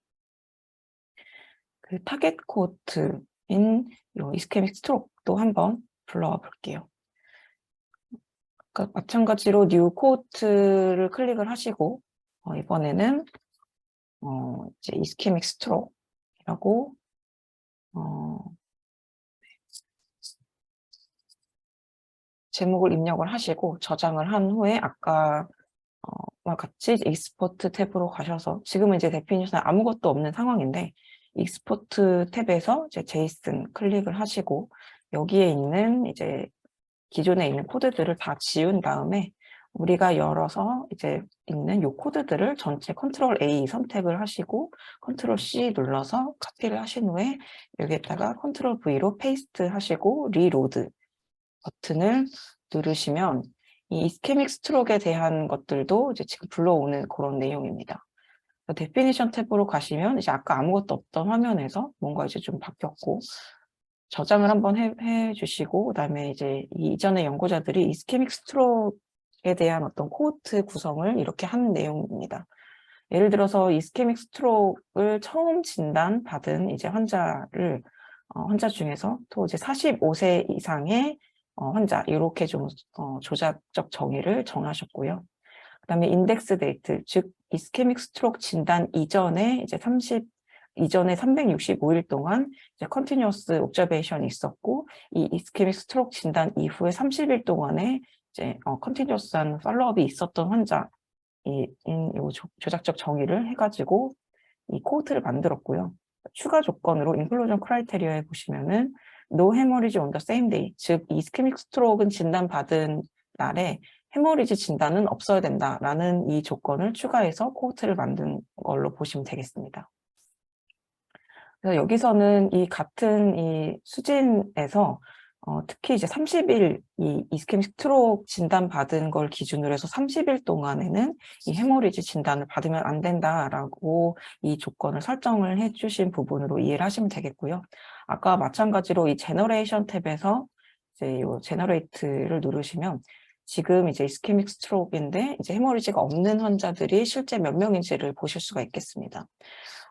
그 타겟 코트인 요 이스케믹 스트로크도 한번 불러와 볼게요. 그러니까 마찬가지로 뉴 코트를 클릭을 하시고 이번에는 이제 이스케믹 스트로크라고 제목을 입력을 하시고 저장을 한 후에 아까와 같이 익스포트 탭으로 가셔서 지금은 이제 데피니션에 아무것도 없는 상황인데 익스포트 탭에서 이제 제이슨 클릭을 하시고 여기에 있는 이제 기존에 있는 코드들을 다 지운 다음에 우리가 열어서 이제 있는 요 코드들을 전체 컨트롤 A 선택을 하시고 컨트롤 C 눌러서 카피를 하신 후에 여기에다가 컨트롤 V로 페이스트 하시고 리로드 버튼을 누르시면 이 이스케믹 스트로크에 대한 것들도 이제 지금 불러오는 그런 내용입니다. 데피니션 탭으로 가시면 이제 아까 아무것도 없던 화면에서 뭔가 이제 좀 바뀌었고 저장을 한번 해주시고 그다음에 이제 이전의 연구자들이 이스케믹 스트로크에 대한 어떤 코호트 구성을 이렇게 한 내용입니다. 예를 들어서 이스케믹 스트로크를 처음 진단받은 이제 환자 중에서 또 이제 45세 이상의 환자 이렇게 좀 조작적 정의를 정하셨고요. 그다음에 인덱스 데이트, 즉 이스케믹 스트로크 진단 이전에 이제 이전에 365일 동안 이제 컨티뉴어스 옵저베이션이 있었고 이 이스케믹 스트로크 진단 이후에 30일 동안에 이제 컨티뉴어스한 팔로업이 있었던 환자 이 조작적 정의를 해가지고 이 코호트를 만들었고요. 추가 조건으로 인클루전 크라이테리아에 보시면은 no hemorrhage on the same day, 즉 이스케믹 스트로크는 진단받은 날에 헤머리지 진단은 없어야 된다라는 이 조건을 추가해서 코호트를 만든 걸로 보시면 되겠습니다. 그래서 여기서는 이 같은 이 수진에서 특히 이제 30일 이 이스케믹 스트로크 진단 받은 걸 기준으로 해서 30일 동안에는 이 헤모리지 진단을 받으면 안 된다라고 이 조건을 설정을 해주신 부분으로 이해를 하시면 되겠고요. 아까 마찬가지로 이 제너레이션 탭에서 이제 요 제너레이트를 누르시면 지금 이제 이스케믹 스트로크인데 이제 헤모리지가 없는 환자들이 실제 몇 명인지를 보실 수가 있겠습니다.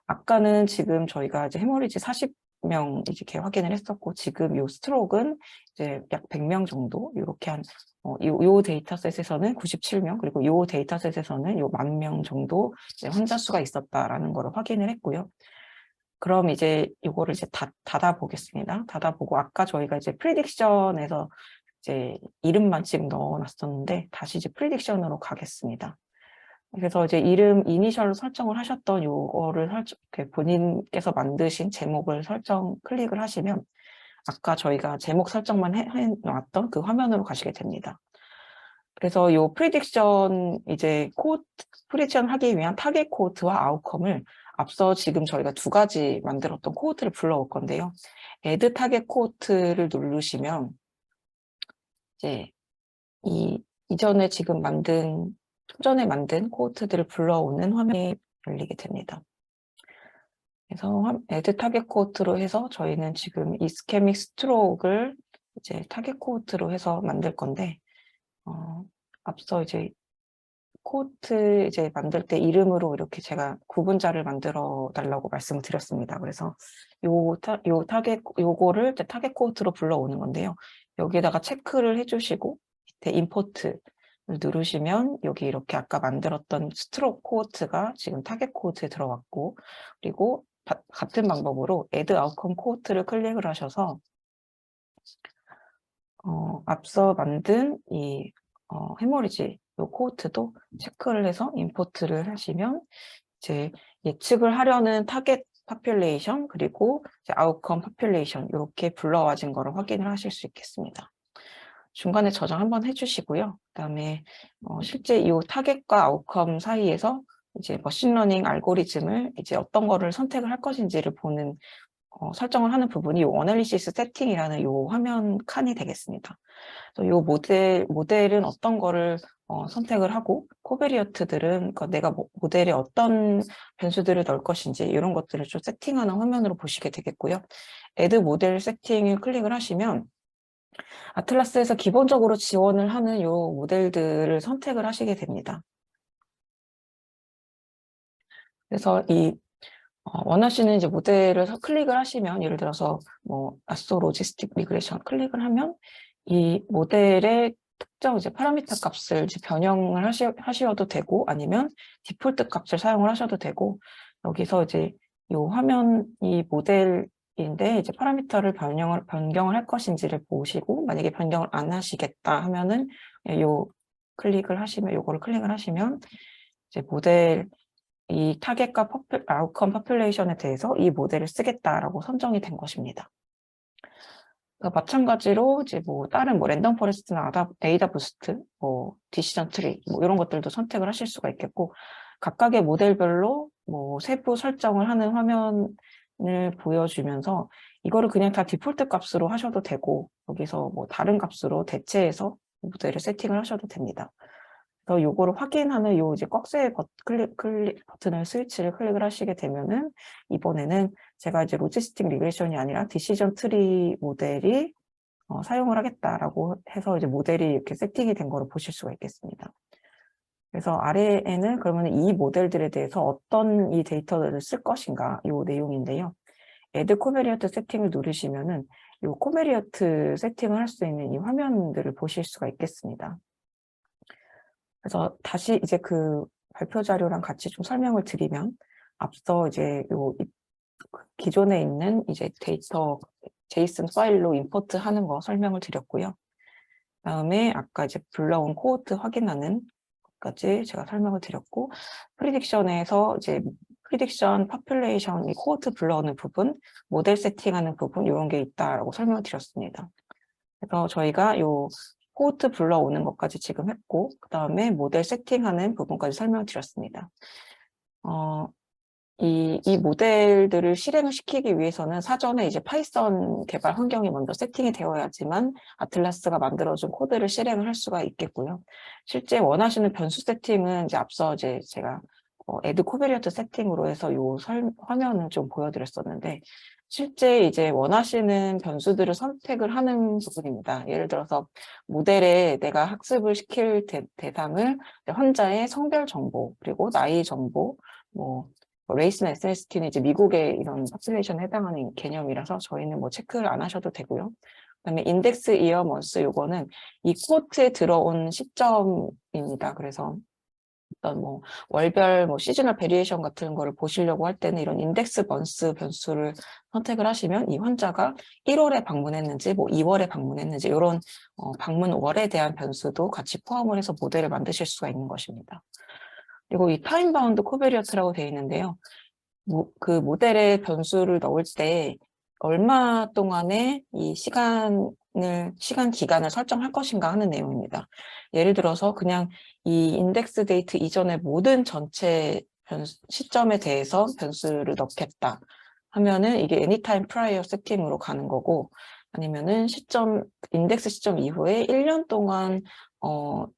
아까는 지금 저희가 이제 헤모리지 40명 이렇게 확인을 했었고, 지금 요 스트로크는 이제 약 100명 정도, 이렇게 요 데이터셋에서는 97명, 그리고 요 데이터셋에서는 요 10,000명 정도 이제 환자 수가 있었다라는 거를 확인을 했고요. 그럼 이제 요거를 이제 닫아 보겠습니다. 닫아 보고, 아까 저희가 이제 프리딕션에서 이제 이름만 지금 넣어놨었는데, 다시 이제 프리딕션으로 가겠습니다. 그래서 이제 이름 이니셜로 설정을 하셨던 요거를 본인께서 만드신 제목을 클릭을 하시면 아까 저희가 제목 설정만 해놨던 그 화면으로 가시게 됩니다. 그래서 요 프리딕션 하기 위한 타겟 코호트와 아웃컴을 앞서 지금 저희가 2가지 만들었던 코호트를 불러올 건데요. Add 타겟 코호트를 누르시면 이제 이전에 지금 초전에 만든 코호트들을 불러오는 화면이 열리게 됩니다. 그래서 Add 타겟 코호트로 해서 저희는 지금 이스케믹 스트로크를 이제 타겟 코호트로 해서 만들 건데, 앞서 이제 코호트 이제 만들 때 이름으로 이렇게 제가 구분자를 만들어 달라고 말씀을 드렸습니다. 그래서 요거를 이제 타겟 코호트로 불러오는 건데요. 여기에다가 체크를 해주시고 밑에 임포트를 누르시면 여기 이렇게 아까 만들었던 스트로크 코호트가 지금 타겟 코호트에 들어왔고, 그리고 같은 방법으로 Add Outcome 코호트를 클릭을 하셔서 앞서 만든 이 헤모리지 요 코호트도 체크를 해서 임포트를 하시면 이제 예측을 하려는 타겟 파퓰레이션 그리고 이제 아웃컴 파퓰레이션 이렇게 불러와진 거를 확인을 하실 수 있겠습니다. 중간에 저장 한번 해주시고요. 그다음에 실제 이 타겟과 아웃컴 사이에서 이제 머신러닝 알고리즘을 이제 어떤 거를 선택을 할 것인지를 보는 설정을 하는 부분이 이 어널리시스 세팅이라는 이 화면 칸이 되겠습니다. 이 모델은 어떤 거를 선택을 하고, 코베리어트들은 그러니까 내가 모델에 어떤 변수들을 넣을 것인지 이런 것들을 좀 세팅하는 화면으로 보시게 되겠고요. Add 모델 세팅을 클릭을 하시면 아틀라스에서 기본적으로 지원을 하는 이 모델들을 선택을 하시게 됩니다. 그래서 원하시는 이제 모델을 클릭을 하시면, 예를 들어서 뭐 아소 로지스틱 미그레이션 클릭을 하면 이 모델의 특정 이제 파라미터 값을 이제 변형을 하셔도 되고, 아니면 디폴트 값을 사용을 하셔도 되고, 여기서 이제 이 화면 이 모델인데 이제 파라미터를 변경을 할 것인지를 보시고, 만약에 변경을 안 하시겠다 하면은 요거를 클릭을 하시면 이제 모델 이 타겟과 아웃컴 퍼퓰레이션에 대해서 이 모델을 쓰겠다라고 선정이 된 것입니다. 그러니까 마찬가지로 이제 뭐 다른 뭐 랜덤 포레스트나 에이다 부스트, 뭐 디시전 트리 뭐 이런 것들도 선택을 하실 수가 있겠고, 각각의 모델별로 뭐 세부 설정을 하는 화면을 보여주면서 이거를 그냥 다 디폴트 값으로 하셔도 되고, 여기서 뭐 다른 값으로 대체해서 모델을 세팅을 하셔도 됩니다. 그래서 요거를 확인하는 요 이제 꺽쇠 버튼을 스위치를 클릭을 하시게 되면은, 이번에는 제가 이제 로지스틱 리그레이션이 아니라 디시전 트리 모델이 사용을 하겠다라고 해서 이제 모델이 이렇게 세팅이 된 거를 보실 수가 있겠습니다. 그래서 아래에는 그러면 이 모델들에 대해서 어떤 이 데이터를 쓸 것인가 요 내용인데요. Add 코베리어트 세팅을 누르시면은 요 코베리어트 세팅을 할 수 있는 이 화면들을 보실 수가 있겠습니다. 그래서 다시 이제 그 발표 자료랑 같이 좀 설명을 드리면, 앞서 이제 기존에 있는 이제 데이터 제이슨 파일로 임포트 하는 거 설명을 드렸고요. 다음에 아까 이제 불러온 코호트 확인하는 것까지 제가 설명을 드렸고, 프리딕션에서 이제 프리딕션 파퓰레이션 이 코호트 불러오는 부분, 모델 세팅하는 부분 이런 게 있다라고 설명을 드렸습니다. 그래서 저희가 요 코호트 불러오는 것까지 지금 했고, 그 다음에 모델 세팅하는 부분까지 설명을 드렸습니다. 이 모델들을 실행을 시키기 위해서는 사전에 이제 파이썬 개발 환경이 먼저 세팅이 되어야지만 아틀라스가 만들어준 코드를 실행을 할 수가 있겠고요. 실제 원하시는 변수 세팅은 이제 앞서 이제 제가 애드 코베리어트 세팅으로 해서 요 화면을 좀 보여드렸었는데, 실제 이제 원하시는 변수들을 선택을 하는 부분입니다. 예를 들어서 모델에 내가 학습을 시킬 대상을 환자의 성별 정보, 그리고 나이 정보, 뭐 레이스나 SNST는 이제 미국의 이런 population에 해당하는 개념이라서 저희는 뭐 체크를 안 하셔도 되고요. 그다음에 인덱스 이어 먼스 요거는 이 코트에 들어온 시점입니다. 그래서 어떤 뭐 월별 뭐 시즈널 베리에이션 같은 거를 보시려고 할 때는 이런 인덱스 먼스 변수를 선택을 하시면 이 환자가 1월에 방문했는지 뭐 2월에 방문했는지 이런 방문월에 대한 변수도 같이 포함을 해서 모델을 만드실 수가 있는 것입니다. 그리고 이 타임 바운드 코베리어트라고 되어 있는데요. 그 모델에 변수를 넣을 때 얼마 동안의 이 시간 기간을 설정할 것인가 하는 내용입니다. 예를 들어서 그냥 이 인덱스 데이트 이전의 모든 전체 시점에 대해서 변수를 넣겠다 하면은 이게 anytime prior 세팅으로 가는 거고, 아니면은 인덱스 시점 이후에 1년 동안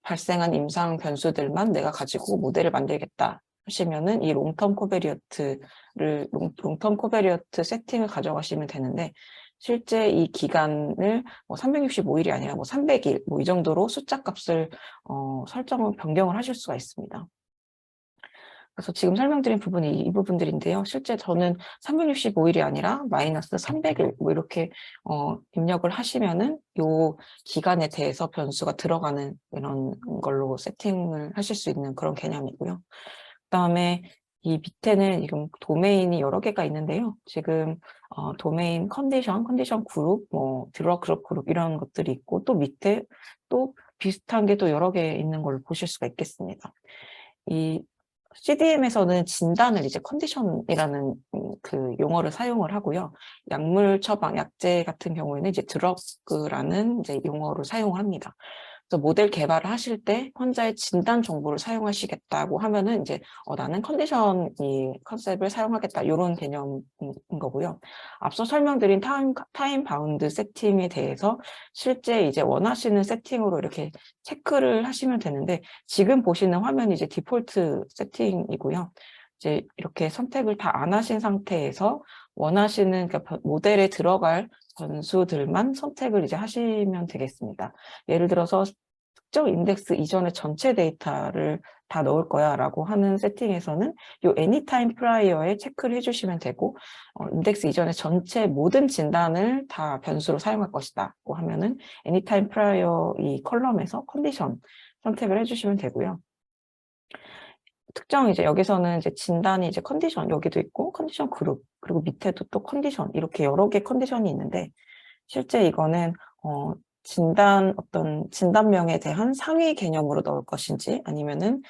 발생한 임상 변수들만 내가 가지고 모델을 만들겠다 하시면은 이 롱텀 코베리어트 세팅을 가져가시면 되는데, 실제 이 기간을 뭐 365일이 아니라 뭐 300일 뭐 이 정도로 숫자 값을 설정을 변경을 하실 수가 있습니다. 그래서 지금 설명드린 부분이 이 부분들인데요. 실제 저는 365일이 아니라 마이너스 300일 뭐 이렇게 입력을 하시면은 요 기간에 대해서 변수가 들어가는 이런 걸로 세팅을 하실 수 있는 그런 개념이고요. 그다음에 이 밑에는 지금 도메인이 여러 개가 있는데요. 지금 도메인 컨디션 그룹, 뭐 드럭 그룹 이런 것들이 있고, 또 밑에 또 비슷한 게 또 여러 개 있는 걸 보실 수가 있겠습니다. 이 CDM에서는 진단을 이제 컨디션이라는 그 용어를 사용을 하고요. 약물 처방, 약제 같은 경우에는 이제 드러그라는 이제 용어를 사용을 합니다. 그래서 모델 개발을 하실 때 환자의 진단 정보를 사용하시겠다고 하면은 이제 나는 컨디션 이 컨셉을 사용하겠다 이런 개념인 거고요. 앞서 설명드린 타임 바운드 세팅에 대해서 실제 이제 원하시는 세팅으로 이렇게 체크를 하시면 되는데, 지금 보시는 화면이 이제 디폴트 세팅이고요. 이제 이렇게 선택을 다 안 하신 상태에서 원하시는 그러니까 모델에 들어갈 변수들만 선택을 이제 하시면 되겠습니다. 예를 들어서 특정 인덱스 이전의 전체 데이터를 다 넣을 거야 라고 하는 세팅에서는 이 anytime prior에 체크를 해주시면 되고, 인덱스 이전의 전체 모든 진단을 다 변수로 사용할 것이다 고 하면은 anytime prior 이 컬럼에서 컨디션 선택을 해주시면 되고요. 특정 이제 여기서는 이제 진단이 이제 컨디션 여기도 있고 컨디션 그룹, 그리고 밑에도 또 컨디션, 이렇게 여러 개 컨디션이 있는데, 실제 이거는 어떤 진단명에 대한 상위 개념으로 넣을 것인지, 아니면은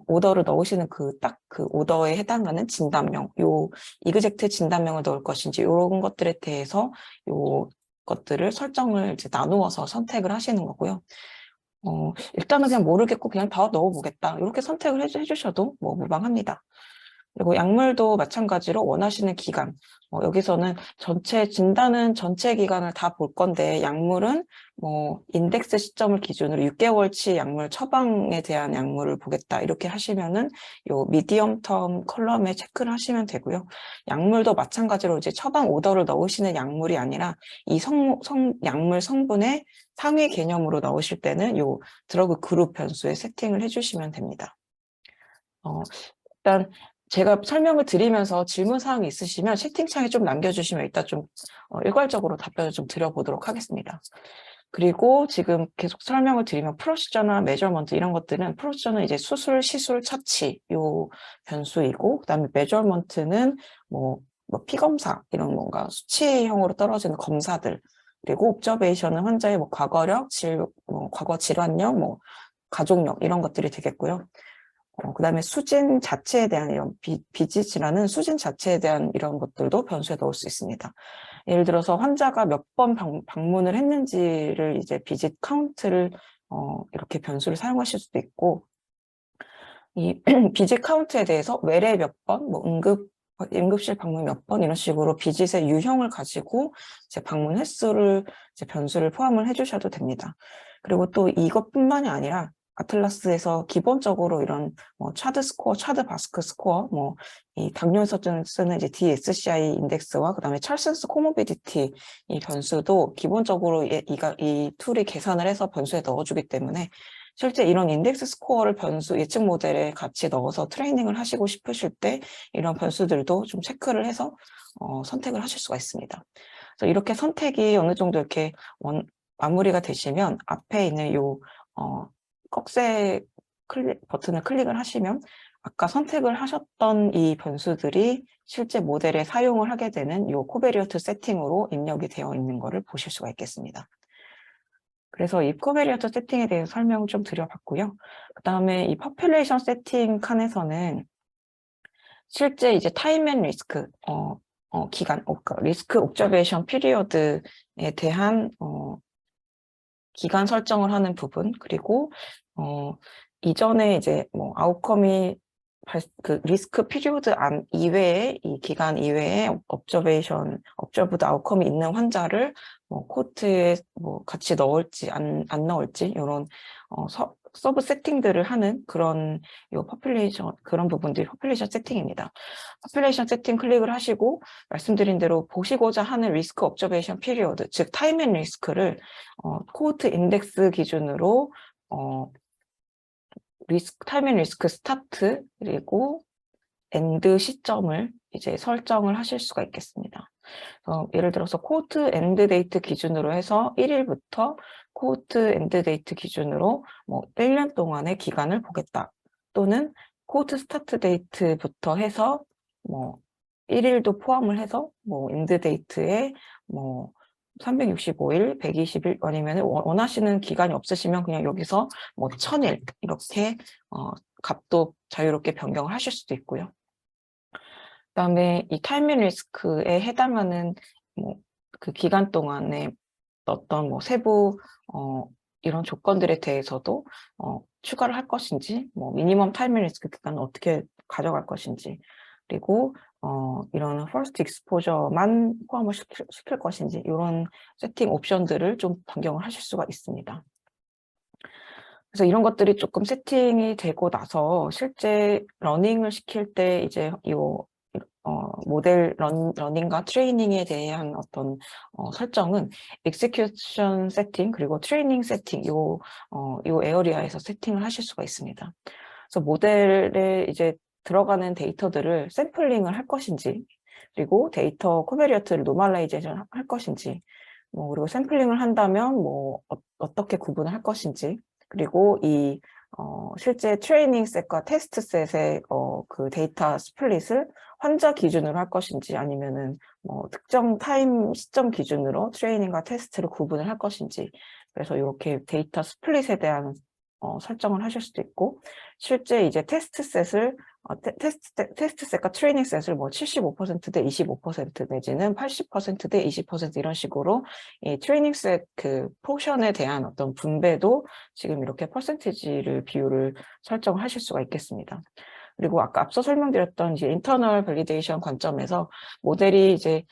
오더를 넣으시는 딱 그 오더에 해당하는 진단명, 요 이그젝트 진단명을 넣을 것인지, 이런 것들에 대해서 요 것들을 설정을 이제 나누어서 선택을 하시는 거고요. 일단은 그냥 모르겠고 그냥 다 넣어보겠다, 이렇게 선택을 해주셔도 뭐 무방합니다. 그리고 약물도 마찬가지로 원하시는 기간, 여기서는 진단은 전체 기간을 다 볼 건데, 약물은 뭐 인덱스 시점을 기준으로 6개월치 약물 처방에 대한 약물을 보겠다 이렇게 하시면은 요 미디엄 텀 컬럼에 체크를 하시면 되고요. 약물도 마찬가지로 이제 처방 오더를 넣으시는 약물이 아니라 이 약물 성분의 상위 개념으로 넣으실 때는 요 드러그 그룹 변수에 세팅을 해주시면 됩니다. 일단 제가 설명을 드리면서 질문 사항이 있으시면 채팅창에 좀 남겨주시면 이따 좀 일괄적으로 답변을 좀 드려보도록 하겠습니다. 그리고 지금 계속 설명을 드리면 프로시저나 메저먼트 이런 것들은, 프로시저는 이제 수술, 시술, 처치 요 변수이고, 그다음에 메저먼트는 뭐 피검사 이런 뭔가 수치형으로 떨어지는 검사들, 그리고 옵저베이션은 환자의 뭐 과거 질환력, 뭐 가족력 이런 것들이 되겠고요. 그다음에 수진 자체에 대한 이런 비지치라는 수진 자체에 대한 이런 것들도 변수에 넣을 수 있습니다. 예를 들어서 환자가 몇 번 방문을 했는지를 이제 비짓 카운트를 이렇게 변수를 사용하실 수도 있고, 이 비짓 카운트에 대해서 외래 몇 번, 뭐 응급 응급실 방문 몇 번 이런 식으로 비짓의 유형을 가지고 이제 방문 횟수를 이제 변수를 포함을 해주셔도 됩니다. 그리고 또 이것뿐만이 아니라 아틀라스에서 기본적으로 이런 뭐 차드 스코어, 차드 바스크 스코어, 뭐 이 당뇨에서 쓰는 이제 DSCI 인덱스와 그다음에 찰슨스 코모비디티 이 변수도 기본적으로 이 툴이 계산을 해서 변수에 넣어주기 때문에 실제 이런 인덱스 스코어를 변수 예측 모델에 같이 넣어서 트레이닝을 하시고 싶으실 때 이런 변수들도 좀 체크를 해서 선택을 하실 수가 있습니다. 그래서 이렇게 선택이 어느 정도 이렇게 마무리가 되시면 앞에 있는 요 꺽쇠 버튼을 클릭을 하시면 아까 선택을 하셨던 이 변수들이 실제 모델에 사용을 하게 되는 요 코베리어트 세팅으로 입력이 되어 있는 것을 보실 수가 있겠습니다. 그래서 이 코베리어트 세팅에 대해서 설명을 좀 드려봤고요. 그 다음에 이 퍼퓰레이션 세팅 칸에서는 실제 이제 타임 앤 리스크, 기간, 그러니까 리스크 옵저베이션 피리어드에 대한 기간 설정을 하는 부분, 그리고 이전에 이제 뭐 아웃컴이 그 리스크 피리어드 이외에 이 기간 이외에 업저브드 아웃컴이 있는 환자를 뭐 코트에 뭐 같이 넣을지 안 넣을지 이런 서브 세팅들을 하는 그런 그런 부분들이 퍼퓰레이션 세팅입니다. 퍼퓰레이션 세팅 클릭을 하시고 말씀드린 대로 보시고자 하는 리스크 옵저베이션 피리어드, 즉 타임 앤 리스크를 코호트 인덱스 기준으로 타임 앤 리스크 스타트 그리고 엔드 시점을 이제 설정을 하실 수가 있겠습니다. 예를 들어서 코호트 엔드 데이트 기준으로 해서 1일부터 코호트 엔드 데이트 기준으로 뭐 1년 동안의 기간을 보겠다. 또는 코호트 스타트 데이트부터 해서 뭐 1일도 포함을 해서 뭐 엔드 데이트에 뭐 365일, 120일 아니면 원하시는 기간이 없으시면 그냥 여기서 뭐 1000일 이렇게 값도 자유롭게 변경을 하실 수도 있고요. 그다음에 이 타임 앤 리스크에 해당하는 뭐 그 기간 동안에 어떤 뭐 세부 이런 조건들에 대해서도 추가를 할 것인지, 뭐 미니멈 타임 앤 리스크 기간을 어떻게 가져갈 것인지, 그리고 이런 퍼스트 익스포저만 포함을 시킬 것인지 이런 세팅 옵션들을 좀 변경을 하실 수가 있습니다. 그래서 이런 것들이 조금 세팅이 되고 나서 실제 러닝을 시킬 때 이제 모델 러닝과 트레이닝에 대한 어떤 설정은 execution 세팅 그리고 트레이닝 세팅 요 에어리아에서 세팅을 하실 수가 있습니다. 그래서 모델에 이제 들어가는 데이터들을 샘플링을 할 것인지 그리고 데이터 코베리어트를 노멀라이제이션 할 것인지 뭐 그리고 샘플링을 한다면 뭐 어떻게 구분을 할 것인지 그리고 이 실제 트레이닝 셋과 테스트 셋의 그 데이터 스플릿을 환자 기준으로 할 것인지 아니면은 뭐 특정 타임 시점 기준으로 트레이닝과 테스트를 구분을 할 것인지 그래서 이렇게 데이터 스플릿에 대한 설정을 하실 수도 있고 실제 이제 테스트 셋을 테스트 셋과 트레이닝 셋을 뭐 75%대 25% 내지는 80%대 20% 이런 식으로 이 트레이닝 셋 그 포션에 대한 어떤 분배도 지금 이렇게 퍼센티지를 비율을 설정을 하실 수가 있겠습니다. 그리고 아까 앞서 설명드렸던 이제 인터널 밸리데이션 관점에서 모델이 이제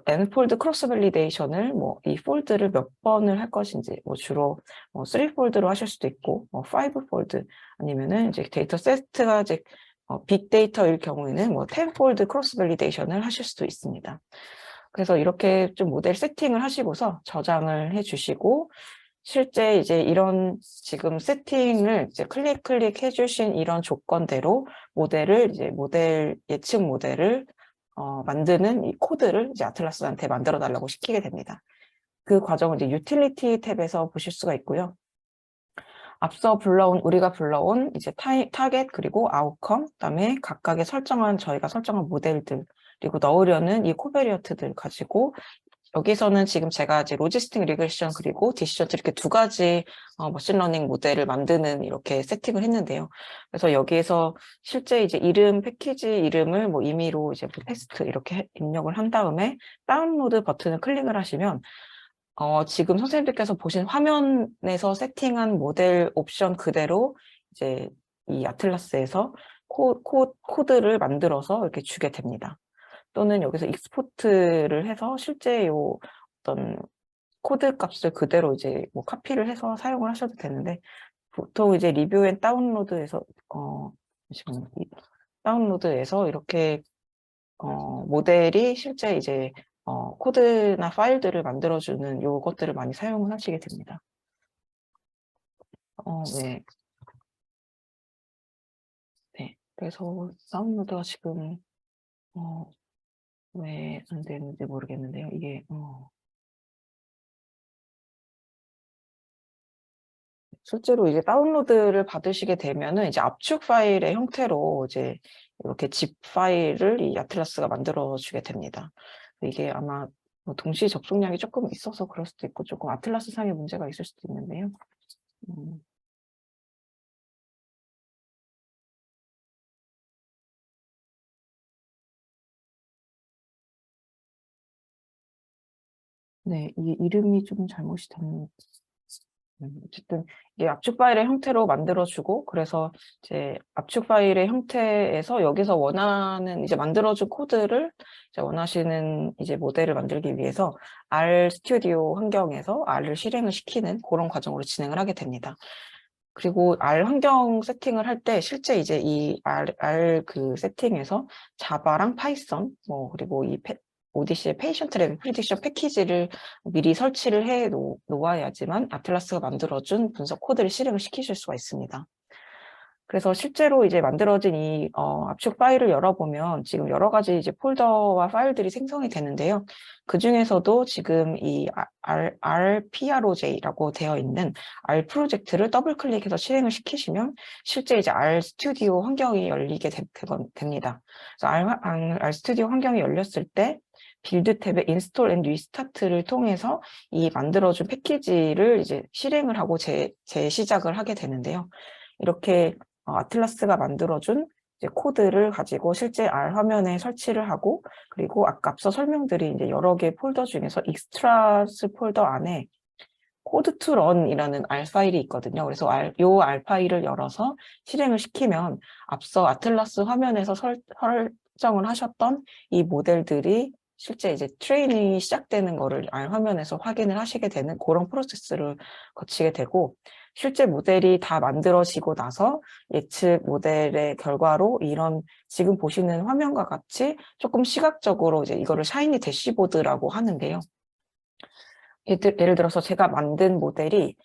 N폴드 크로스 밸리데이션을 뭐 이 폴드를 몇 번을 할 것인지 뭐 주로 뭐 3폴드로 하실 수도 있고 뭐 5폴드 아니면은 이제 데이터 세트가 이제 빅데이터일 경우에는 뭐 10폴드 크로스 밸리데이션을 하실 수도 있습니다. 그래서 이렇게 좀 모델 세팅을 하시고서 저장을 해 주시고 실제 이제 이런 지금 세팅을 이제 클릭 해주신 이런 조건대로 예측 모델을 만드는 이 코드를 이제 아틀라스한테 만들어 달라고 시키게 됩니다. 그 과정은 이제 유틸리티 탭에서 보실 수가 있고요. 앞서 우리가 불러온 이제 타겟 그리고 아웃컴, 그다음에 각각의 저희가 설정한 모델들, 그리고 넣으려는 이 코베리어트들 가지고 여기서는 지금 제가 이제 로지스틱 리그레션 그리고 디시전 트리 이렇게 두 가지 머신러닝 모델을 만드는 이렇게 세팅을 했는데요. 그래서 여기에서 실제 이제 패키지 이름을 뭐 임의로 이제 테스트 이렇게 입력을 한 다음에 다운로드 버튼을 클릭을 하시면 지금 선생님들께서 보신 화면에서 세팅한 모델 옵션 그대로 이제 이 아틀라스에서 코드를 만들어서 이렇게 주게 됩니다. 또는 여기서 익스포트를 해서 실제 요 어떤 코드 값을 그대로 이제 뭐 카피를 해서 사용을 하셔도 되는데, 보통 이제 리뷰 앤 다운로드에서 잠시만요. 다운로드에서 이렇게 모델이 실제 이제 코드나 파일들을 만들어주는 요것들을 많이 사용을 하시게 됩니다. 네. 네. 그래서 다운로드가 지금 왜 안 되는지 모르겠는데요. 이게 실제로 이제 다운로드를 받으시게 되면은 이제 압축 파일의 형태로 이제 이렇게 zip 파일을 이 아틀라스가 만들어 주게 됩니다. 이게 아마 뭐 동시 접속량이 조금 있어서 그럴 수도 있고, 조금 아틀라스 상의 문제가 있을 수도 있는데요. 음. 네, 이 이름이 좀 잘못이 됐는. 어쨌든 이게 압축 파일의 형태로 만들어주고, 그래서 이제 압축 파일의 형태에서 여기서 원하는 이제 만들어준 코드를 이제 원하시는 이제 모델을 만들기 위해서 R 스튜디오 환경에서 R을 실행을 시키는 그런 과정으로 진행을 하게 됩니다. 그리고 R 환경 세팅을 할 때 실제 이제 이 R 그 세팅에서 자바랑 파이썬, 뭐 그리고 이 오디시의 페이션트 레벨 프리딕션 패키지를 미리 설치를 해 놓아야지만 아틀라스가 만들어준 분석 코드를 실행을 시키실 수가 있습니다. 그래서 실제로 이제 만들어진 이 압축 파일을 열어보면 지금 여러 가지 이제 폴더와 파일들이 생성이 되는데요. 그 중에서도 지금 이 RPROJ라고 되어 있는 R 프로젝트를 더블 클릭해서 실행을 시키시면 실제 이제 R 스튜디오 환경이 열리게 됩니다. 그래서 R 스튜디오 환경이 열렸을 때 빌드 탭의 인스톨 앤 리스타트를 통해서 이 만들어준 패키지를 이제 실행을 하고 재시작을 하게 되는데요. 이렇게 아틀라스가 만들어준 이제 코드를 가지고 실제 R 화면에 설치를 하고, 그리고 아까 앞서 설명드린 이제 여러 개 폴더 중에서 익스트라스 폴더 안에 코드 투 런이라는 R 파일이 있거든요. 그래서 요 R 파일을 열어서 실행을 시키면 앞서 아틀라스 화면에서 설정을 하셨던 이 모델들이 실제 이제 트레이닝이 시작되는 거를 R 화면에서 확인을 하시게 되는 그런 프로세스를 거치게 되고, 실제 모델이 다 만들어지고 나서 예측 모델의 결과로 이런 지금 보시는 화면과 같이 조금 시각적으로 이제 이거를 샤이니 대시보드라고 하는데요. 예를 들어서 제가 만든 모델이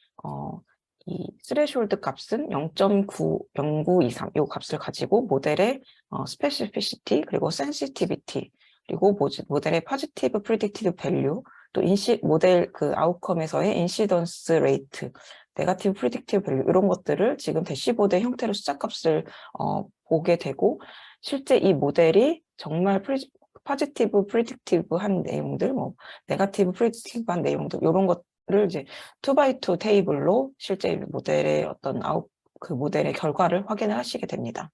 이 스레숄드 값은 0.90923 이 값을 가지고 모델의 스페시피시티, 그리고 센시티비티, 그리고 모델의 포지티브 프리딕티브 밸류, 또 모델 그 아웃컴에서의 인시던스 레이트, 네거티브 프리딕티브 밸류, 이런 것들을 지금 대시보드의 형태로 숫자값을 보게 되고, 실제 이 모델이 정말 포지티브 프리딕티브한 내용들, 뭐 네거티브 프리딕티브한 내용들, 이런 것들을 이제 2x2 테이블로 실제 모델의 어떤 그 모델의 결과를 확인을 하시게 됩니다.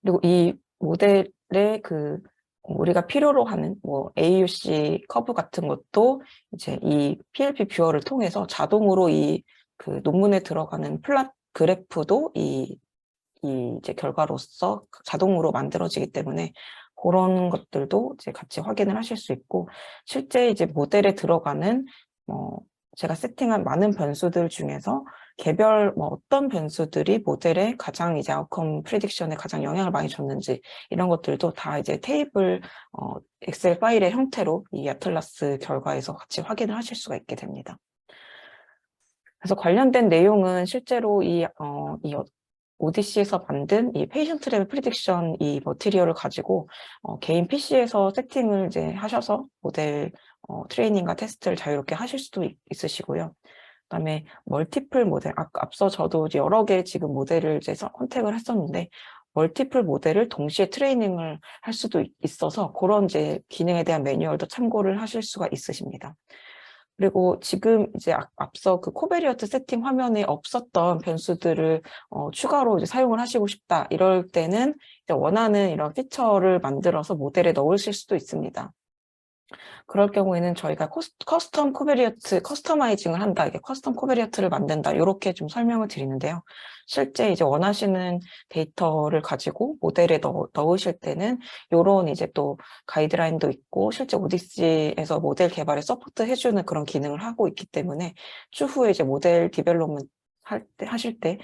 그리고 이 모델의 그 우리가 필요로 하는 뭐 AUC 커브 같은 것도 이제 이 PLP 뷰어를 통해서 자동으로 이 그 논문에 들어가는 플랫 그래프도 이 이제 결과로서 자동으로 만들어지기 때문에 그런 것들도 이제 같이 확인을 하실 수 있고, 실제 이제 모델에 들어가는 제가 세팅한 많은 변수들 중에서 개별 어떤 변수들이 모델의 가장 이제 아웃컴 프리딕션에 가장 영향을 많이 줬는지, 이런 것들도 다 이제 테이블 엑셀 파일의 형태로 이 아틀라스 결과에서 같이 확인을 하실 수가 있게 됩니다. 그래서 관련된 내용은 실제로 이 오디시에서 만든 이 페이션트 레벨 프리딕션 이 머티리얼을 가지고 개인 PC에서 세팅을 이제 하셔서 모델 트레이닝과 테스트를 자유롭게 하실 수도 있으시고요. 그다음에 멀티플 모델, 앞서 저도 이제 여러 개 지금 모델을 이제 선택을 했었는데, 멀티플 모델을 동시에 트레이닝을 할 수도 있어서 그런 이제 기능에 대한 매뉴얼도 참고를 하실 수가 있으십니다. 그리고 지금 이제 앞서 그 코베리어트 세팅 화면에 없었던 변수들을 추가로 이제 사용을 하시고 싶다, 이럴 때는 이제 원하는 이런 피처를 만들어서 모델에 넣으실 수도 있습니다. 그럴 경우에는 저희가 커스텀 코베리어트, 커스터마이징을 한다, 이게 커스텀 코베리어트를 만든다, 이렇게 좀 설명을 드리는데요. 실제 이제 원하시는 데이터를 가지고 모델에 넣으실 때는 요런 이제 또 가이드라인도 있고, 실제 오디시에서 모델 개발에 서포트 해주는 그런 기능을 하고 있기 때문에 추후에 이제 모델 디벨롭먼트 하실 때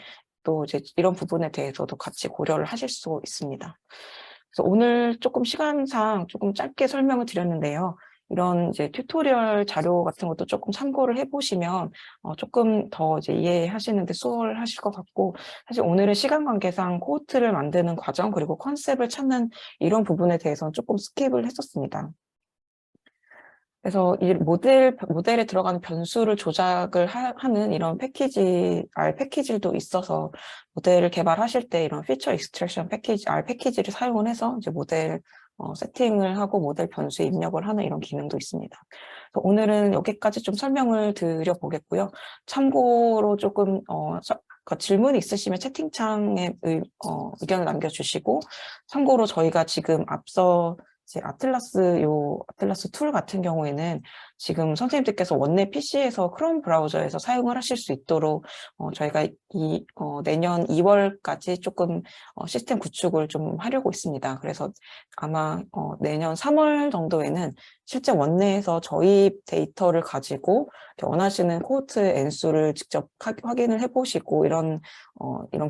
또 이제 이런 부분에 대해서도 같이 고려를 하실 수 있습니다. 그래서 오늘 조금 시간상 조금 짧게 설명을 드렸는데요. 이런 이제 튜토리얼 자료 같은 것도 조금 참고를 해보시면 조금 더 이제 이해하시는데 수월하실 것 같고, 사실 오늘은 시간 관계상 코호트를 만드는 과정 그리고 컨셉을 찾는 이런 부분에 대해서는 조금 스킵을 했었습니다. 그래서 이 모델에 들어가는 변수를 조작을 하는 이런 R 패키지도 있어서 모델을 개발하실 때 이런 피처 익스트랙션 패키지, R 패키지를 사용을 해서 이제 모델 세팅을 하고 모델 변수에 입력을 하는 이런 기능도 있습니다. 그래서 오늘은 여기까지 좀 설명을 드려보겠고요. 참고로 조금 질문이 있으시면 채팅창에 의견을 남겨주시고, 참고로 저희가 지금 앞서 이제 아틀라스 툴 같은 경우에는 지금 선생님들께서 원내 PC에서 크롬 브라우저에서 사용을 하실 수 있도록 저희가 내년 2월까지 조금 시스템 구축을 좀 하려고 있습니다. 그래서 아마 내년 3월 정도에는 실제 원내에서 저희 데이터를 가지고 원하시는 코호트 엔수를 직접 확인을 해보시고 이런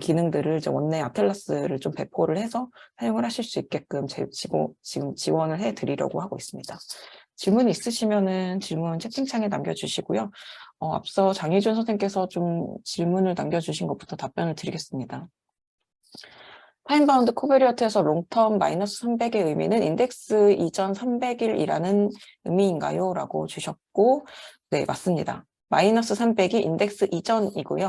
기능들을 이제 원내 아틀라스를 좀 배포를 해서 사용을 하실 수 있게끔 지금 지원을 해드리려고 하고 있습니다. 질문이 있으시면은 질문 채팅창에 남겨주시고요. 앞서 장희준 선생님께서 좀 질문을 남겨주신 것부터 답변을 드리겠습니다. 타임바운드 코베리어트에서 롱텀 마이너스 300의 의미는 인덱스 이전 300일이라는 의미인가요? 라고 주셨고, 네, 맞습니다. 마이너스 300이 인덱스 이전이고요.